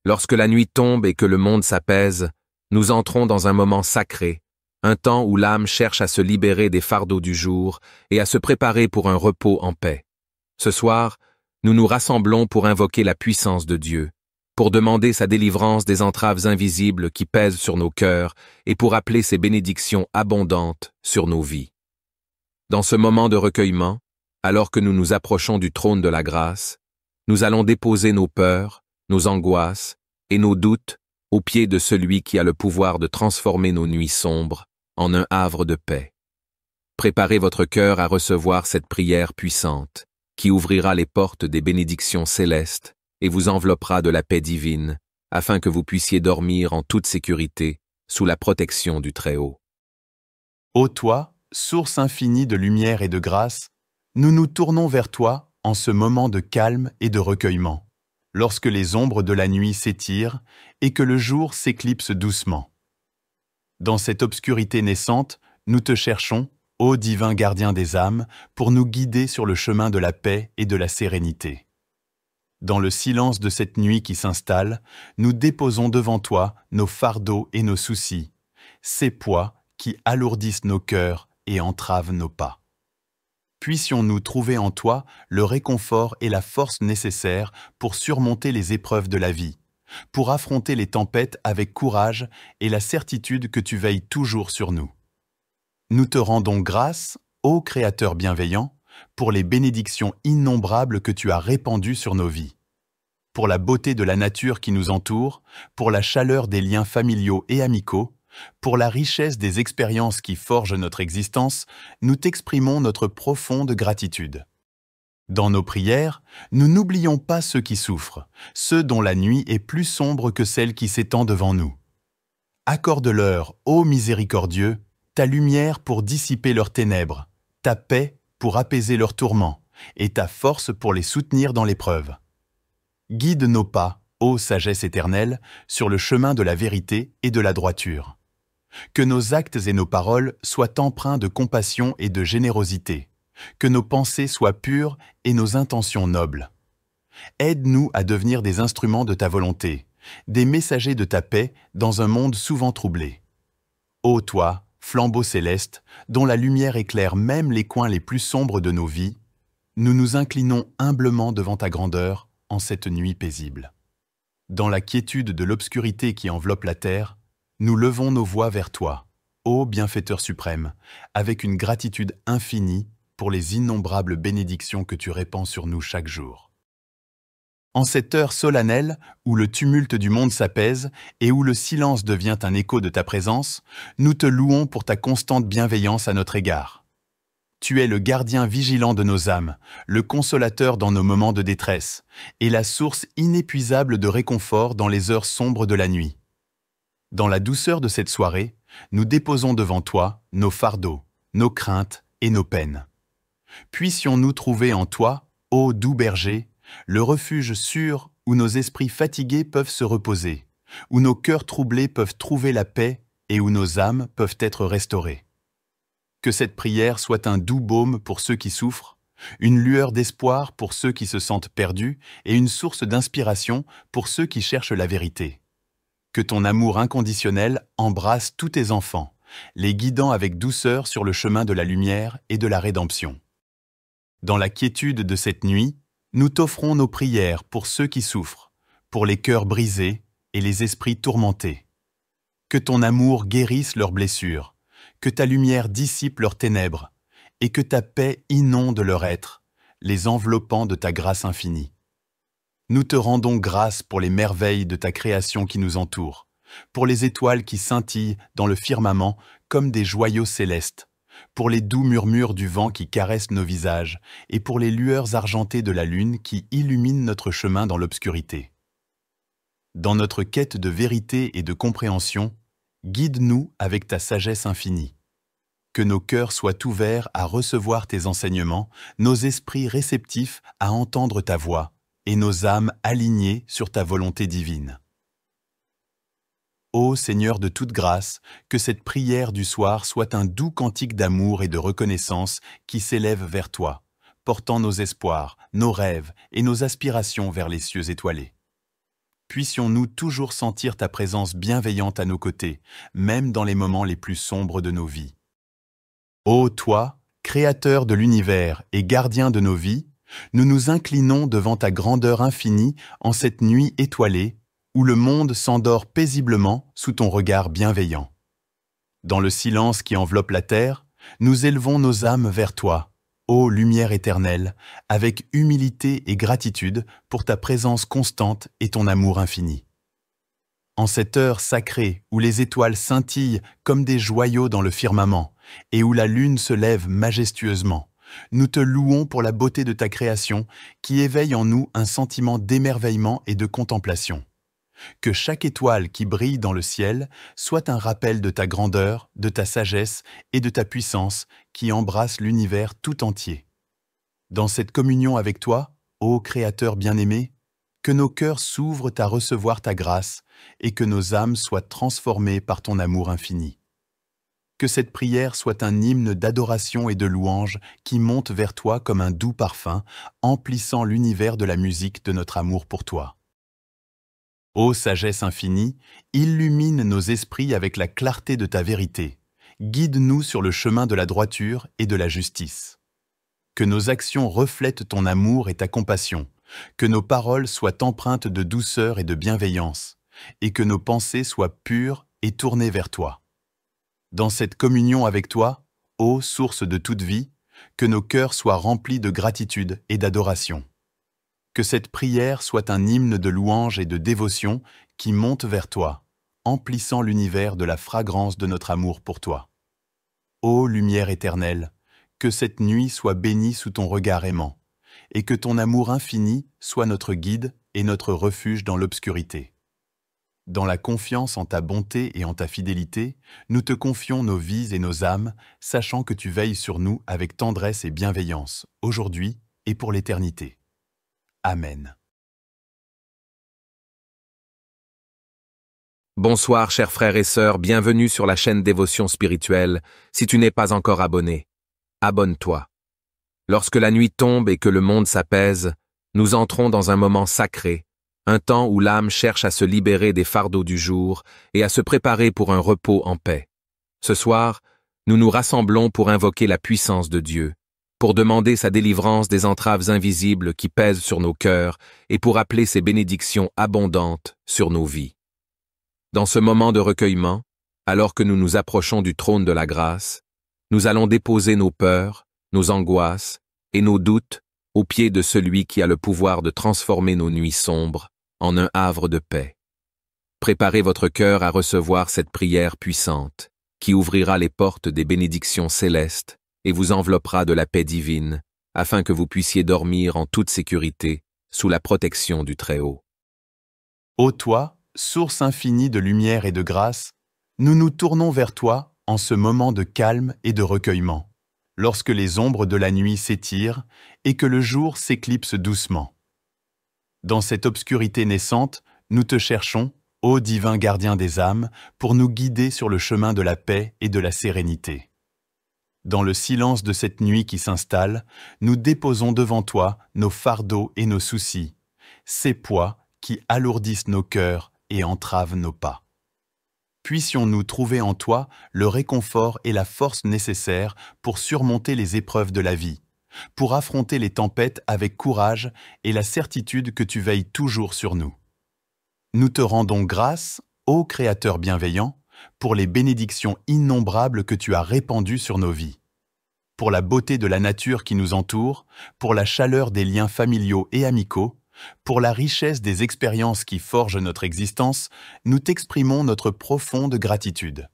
Speaker 1: Lorsque la nuit tombe et que le monde s'apaise, nous entrons dans un moment sacré, un temps où l'âme cherche à se libérer des fardeaux du jour et à se préparer pour un repos en paix. Ce soir, nous nous rassemblons pour invoquer la puissance de Dieu, pour demander sa délivrance des entraves invisibles qui pèsent sur nos cœurs et pour appeler ses bénédictions abondantes sur nos vies. Dans ce moment de recueillement, alors que nous nous approchons du trône de la grâce, nous allons déposer nos peurs, nos angoisses et nos doutes aux pieds de celui qui a le pouvoir de transformer nos nuits sombres en un havre de paix. Préparez votre cœur à recevoir cette prière puissante, qui ouvrira les portes des bénédictions célestes et vous enveloppera de la paix divine, afin que vous puissiez dormir en toute sécurité sous la protection du Très-Haut.
Speaker 2: Ô toi, source infinie de lumière et de grâce, nous nous tournons vers toi en ce moment de calme et de recueillement, lorsque les ombres de la nuit s'étirent et que le jour s'éclipse doucement. Dans cette obscurité naissante, nous te cherchons, ô divin gardien des âmes, pour nous guider sur le chemin de la paix et de la sérénité. Dans le silence de cette nuit qui s'installe, nous déposons devant toi nos fardeaux et nos soucis, ces poids qui alourdissent nos cœurs et entravent nos pas. Puissions-nous trouver en toi le réconfort et la force nécessaires pour surmonter les épreuves de la vie, pour affronter les tempêtes avec courage et la certitude que tu veilles toujours sur nous. Nous te rendons grâce, ô Créateur bienveillant, pour les bénédictions innombrables que tu as répandues sur nos vies, pour la beauté de la nature qui nous entoure, pour la chaleur des liens familiaux et amicaux, pour la richesse des expériences qui forgent notre existence, nous t'exprimons notre profonde gratitude. Dans nos prières, nous n'oublions pas ceux qui souffrent, ceux dont la nuit est plus sombre que celle qui s'étend devant nous. Accorde-leur, ô miséricordieux, ta lumière pour dissiper leurs ténèbres, ta paix pour apaiser leurs tourments, et ta force pour les soutenir dans l'épreuve. Guide nos pas, ô sagesse éternelle, sur le chemin de la vérité et de la droiture. Que nos actes et nos paroles soient empreints de compassion et de générosité, que nos pensées soient pures et nos intentions nobles. Aide-nous à devenir des instruments de ta volonté, des messagers de ta paix dans un monde souvent troublé. Ô toi, flambeau céleste, dont la lumière éclaire même les coins les plus sombres de nos vies, nous nous inclinons humblement devant ta grandeur en cette nuit paisible. Dans la quiétude de l'obscurité qui enveloppe la terre, nous levons nos voix vers toi, ô bienfaiteur suprême, avec une gratitude infinie pour les innombrables bénédictions que tu répands sur nous chaque jour. En cette heure solennelle, où le tumulte du monde s'apaise et où le silence devient un écho de ta présence, nous te louons pour ta constante bienveillance à notre égard. Tu es le gardien vigilant de nos âmes, le consolateur dans nos moments de détresse, et la source inépuisable de réconfort dans les heures sombres de la nuit. Dans la douceur de cette soirée, nous déposons devant toi nos fardeaux, nos craintes et nos peines. Puissions-nous trouver en toi, ô doux berger, le refuge sûr où nos esprits fatigués peuvent se reposer, où nos cœurs troublés peuvent trouver la paix et où nos âmes peuvent être restaurées. Que cette prière soit un doux baume pour ceux qui souffrent, une lueur d'espoir pour ceux qui se sentent perdus et une source d'inspiration pour ceux qui cherchent la vérité. Que ton amour inconditionnel embrasse tous tes enfants, les guidant avec douceur sur le chemin de la lumière et de la rédemption. Dans la quiétude de cette nuit, nous t'offrons nos prières pour ceux qui souffrent, pour les cœurs brisés et les esprits tourmentés. Que ton amour guérisse leurs blessures, que ta lumière dissipe leurs ténèbres, et que ta paix inonde leur être, les enveloppant de ta grâce infinie. Nous te rendons grâce pour les merveilles de ta création qui nous entoure, pour les étoiles qui scintillent dans le firmament comme des joyaux célestes, pour les doux murmures du vent qui caressent nos visages, et pour les lueurs argentées de la lune qui illuminent notre chemin dans l'obscurité. Dans notre quête de vérité et de compréhension, guide-nous avec ta sagesse infinie. Que nos cœurs soient ouverts à recevoir tes enseignements, nos esprits réceptifs à entendre ta voix, et nos âmes alignées sur ta volonté divine. Ô Seigneur de toute grâce, que cette prière du soir soit un doux cantique d'amour et de reconnaissance qui s'élève vers toi, portant nos espoirs, nos rêves et nos aspirations vers les cieux étoilés. Puissions-nous toujours sentir ta présence bienveillante à nos côtés, même dans les moments les plus sombres de nos vies. Ô toi, Créateur de l'univers et gardien de nos vies, nous nous inclinons devant ta grandeur infinie en cette nuit étoilée, où le monde s'endort paisiblement sous ton regard bienveillant. Dans le silence qui enveloppe la terre, nous élevons nos âmes vers toi, ô lumière éternelle, avec humilité et gratitude pour ta présence constante et ton amour infini. En cette heure sacrée où les étoiles scintillent comme des joyaux dans le firmament et où la lune se lève majestueusement, nous te louons pour la beauté de ta création qui éveille en nous un sentiment d'émerveillement et de contemplation. Que chaque étoile qui brille dans le ciel soit un rappel de ta grandeur, de ta sagesse et de ta puissance qui embrasse l'univers tout entier. Dans cette communion avec toi, ô Créateur bien-aimé, que nos cœurs s'ouvrent à recevoir ta grâce et que nos âmes soient transformées par ton amour infini. Que cette prière soit un hymne d'adoration et de louange qui monte vers toi comme un doux parfum, emplissant l'univers de la musique de notre amour pour toi. Ô sagesse infinie, illumine nos esprits avec la clarté de ta vérité. Guide-nous sur le chemin de la droiture et de la justice. Que nos actions reflètent ton amour et ta compassion, que nos paroles soient empreintes de douceur et de bienveillance, et que nos pensées soient pures et tournées vers toi. Dans cette communion avec toi, ô source de toute vie, que nos cœurs soient remplis de gratitude et d'adoration. Que cette prière soit un hymne de louange et de dévotion qui monte vers toi, emplissant l'univers de la fragrance de notre amour pour toi. Ô lumière éternelle, que cette nuit soit bénie sous ton regard aimant, et que ton amour infini soit notre guide et notre refuge dans l'obscurité. Dans la confiance en ta bonté et en ta fidélité, nous te confions nos vies et nos âmes, sachant que tu veilles sur nous avec tendresse et bienveillance, aujourd'hui et pour l'éternité. Amen.
Speaker 1: Bonsoir chers frères et sœurs, bienvenue sur la chaîne Dévotion Spirituelle. Si tu n'es pas encore abonné, abonne-toi. Lorsque la nuit tombe et que le monde s'apaise, nous entrons dans un moment sacré, un temps où l'âme cherche à se libérer des fardeaux du jour et à se préparer pour un repos en paix. Ce soir, nous nous rassemblons pour invoquer la puissance de Dieu, pour demander sa délivrance des entraves invisibles qui pèsent sur nos cœurs et pour appeler ses bénédictions abondantes sur nos vies. Dans ce moment de recueillement, alors que nous nous approchons du trône de la grâce, nous allons déposer nos peurs, nos angoisses et nos doutes aux pieds de celui qui a le pouvoir de transformer nos nuits sombres en un havre de paix. Préparez votre cœur à recevoir cette prière puissante, qui ouvrira les portes des bénédictions célestes et vous enveloppera de la paix divine, afin que vous puissiez dormir en toute sécurité sous la protection du Très-Haut.
Speaker 2: Ô toi, source infinie de lumière et de grâce, nous nous tournons vers toi en ce moment de calme et de recueillement, lorsque les ombres de la nuit s'étirent et que le jour s'éclipse doucement. Dans cette obscurité naissante, nous te cherchons, ô divin gardien des âmes, pour nous guider sur le chemin de la paix et de la sérénité. Dans le silence de cette nuit qui s'installe, nous déposons devant toi nos fardeaux et nos soucis, ces poids qui alourdissent nos cœurs et entravent nos pas. Puissions-nous trouver en toi le réconfort et la force nécessaires pour surmonter les épreuves de la vie, pour affronter les tempêtes avec courage et la certitude que tu veilles toujours sur nous. Nous te rendons grâce, ô Créateur bienveillant, pour les bénédictions innombrables que tu as répandues sur nos vies, pour la beauté de la nature qui nous entoure, pour la chaleur des liens familiaux et amicaux, pour la richesse des expériences qui forgent notre existence, nous t'exprimons notre profonde gratitude.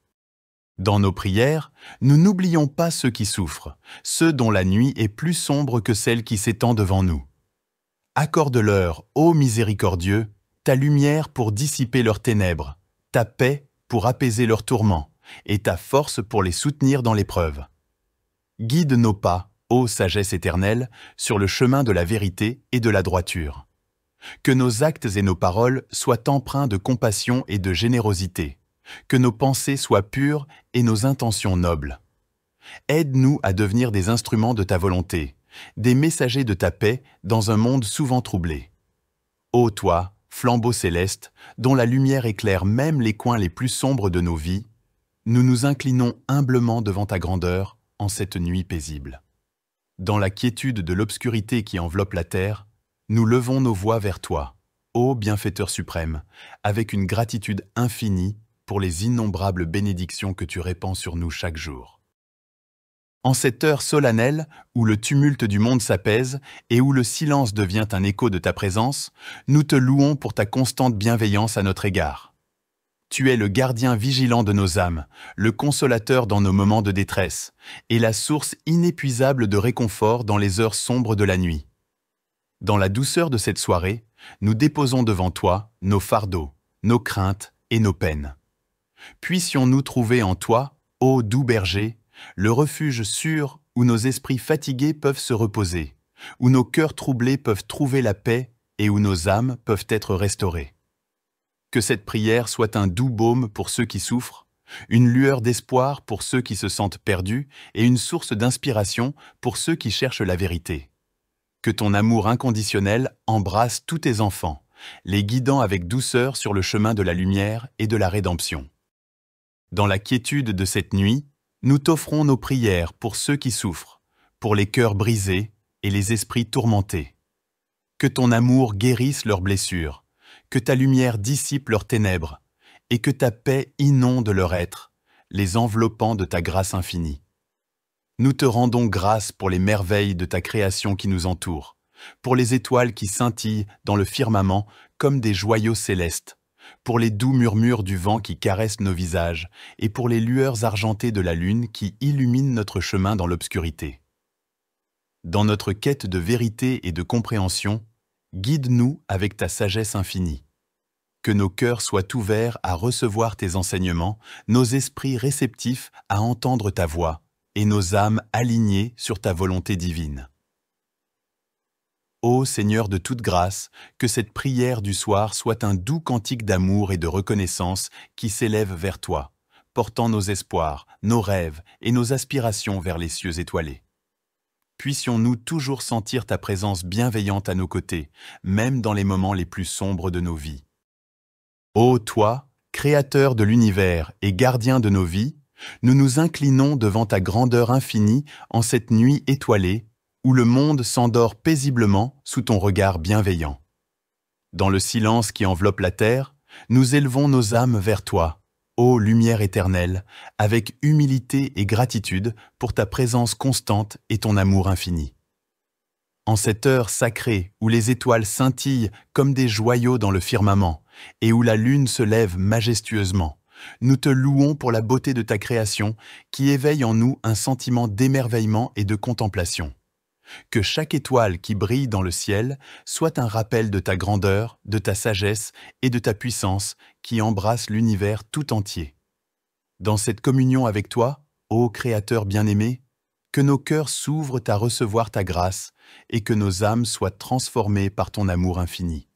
Speaker 2: Dans nos prières, nous n'oublions pas ceux qui souffrent, ceux dont la nuit est plus sombre que celle qui s'étend devant nous. Accorde-leur, ô miséricordieux, ta lumière pour dissiper leurs ténèbres, ta paix pour apaiser leurs tourments, et ta force pour les soutenir dans l'épreuve. Guide nos pas, ô sagesse éternelle, sur le chemin de la vérité et de la droiture. Que nos actes et nos paroles soient empreints de compassion et de générosité, que nos pensées soient pures et nos intentions nobles. Aide-nous à devenir des instruments de ta volonté, des messagers de ta paix dans un monde souvent troublé. Ô toi, flambeau céleste, dont la lumière éclaire même les coins les plus sombres de nos vies, nous nous inclinons humblement devant ta grandeur en cette nuit paisible. Dans la quiétude de l'obscurité qui enveloppe la terre, nous levons nos voix vers toi, ô bienfaiteur suprême, avec une gratitude infinie pour les innombrables bénédictions que tu répands sur nous chaque jour. En cette heure solennelle, où le tumulte du monde s'apaise et où le silence devient un écho de ta présence, nous te louons pour ta constante bienveillance à notre égard. Tu es le gardien vigilant de nos âmes, le consolateur dans nos moments de détresse, et la source inépuisable de réconfort dans les heures sombres de la nuit. Dans la douceur de cette soirée, nous déposons devant toi nos fardeaux, nos craintes et nos peines. Puissions-nous trouver en toi, ô doux berger, le refuge sûr où nos esprits fatigués peuvent se reposer, où nos cœurs troublés peuvent trouver la paix et où nos âmes peuvent être restaurées. Que cette prière soit un doux baume pour ceux qui souffrent, une lueur d'espoir pour ceux qui se sentent perdus et une source d'inspiration pour ceux qui cherchent la vérité. Que ton amour inconditionnel embrasse tous tes enfants, les guidant avec douceur sur le chemin de la lumière et de la rédemption. Dans la quiétude de cette nuit, nous t'offrons nos prières pour ceux qui souffrent, pour les cœurs brisés et les esprits tourmentés. Que ton amour guérisse leurs blessures, que ta lumière dissipe leurs ténèbres, et que ta paix inonde leur être, les enveloppant de ta grâce infinie. Nous te rendons grâce pour les merveilles de ta création qui nous entoure, pour les étoiles qui scintillent dans le firmament comme des joyaux célestes, pour les doux murmures du vent qui caressent nos visages et pour les lueurs argentées de la lune qui illuminent notre chemin dans l'obscurité. Dans notre quête de vérité et de compréhension, guide-nous avec ta sagesse infinie. Que nos cœurs soient ouverts à recevoir tes enseignements, nos esprits réceptifs à entendre ta voix, et nos âmes alignées sur ta volonté divine. Ô Seigneur de toute grâce, que cette prière du soir soit un doux cantique d'amour et de reconnaissance qui s'élève vers toi, portant nos espoirs, nos rêves et nos aspirations vers les cieux étoilés. Puissions-nous toujours sentir ta présence bienveillante à nos côtés, même dans les moments les plus sombres de nos vies. Ô toi, Créateur de l'univers et gardien de nos vies, nous nous inclinons devant ta grandeur infinie en cette nuit étoilée où le monde s'endort paisiblement sous ton regard bienveillant. Dans le silence qui enveloppe la terre, nous élevons nos âmes vers toi, ô lumière éternelle, avec humilité et gratitude pour ta présence constante et ton amour infini. En cette heure sacrée où les étoiles scintillent comme des joyaux dans le firmament et où la lune se lève majestueusement, nous te louons pour la beauté de ta création qui éveille en nous un sentiment d'émerveillement et de contemplation. Que chaque étoile qui brille dans le ciel soit un rappel de ta grandeur, de ta sagesse et de ta puissance qui embrasse l'univers tout entier. Dans cette communion avec toi, ô Créateur bien-aimé, que nos cœurs s'ouvrent à recevoir ta grâce et que nos âmes soient transformées par ton amour infini.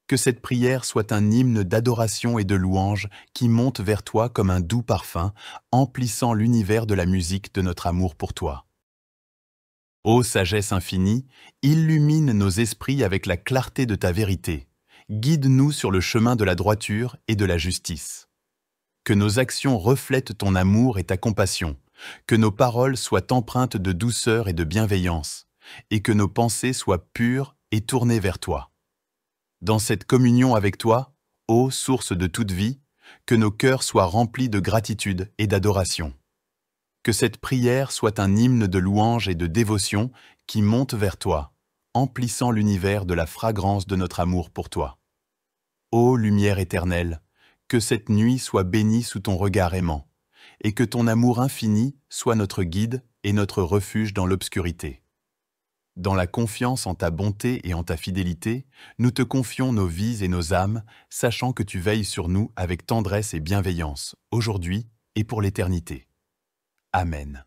Speaker 2: Que cette prière soit un hymne d'adoration et de louange qui monte vers toi comme un doux parfum, emplissant l'univers de la musique de notre amour pour toi. Ô sagesse infinie, illumine nos esprits avec la clarté de ta vérité. Guide-nous sur le chemin de la droiture et de la justice. Que nos actions reflètent ton amour et ta compassion, que nos paroles soient empreintes de douceur et de bienveillance, et que nos pensées soient pures et tournées vers toi. Dans cette communion avec toi, ô source de toute vie, que nos cœurs soient remplis de gratitude et d'adoration. Que cette prière soit un hymne de louange et de dévotion qui monte vers toi, emplissant l'univers de la fragrance de notre amour pour toi. Ô lumière éternelle, que cette nuit soit bénie sous ton regard aimant, et que ton amour infini soit notre guide et notre refuge dans l'obscurité. Dans la confiance en ta bonté et en ta fidélité, nous te confions nos vies et nos âmes, sachant que tu veilles sur nous avec tendresse et bienveillance, aujourd'hui et pour l'éternité. Amen.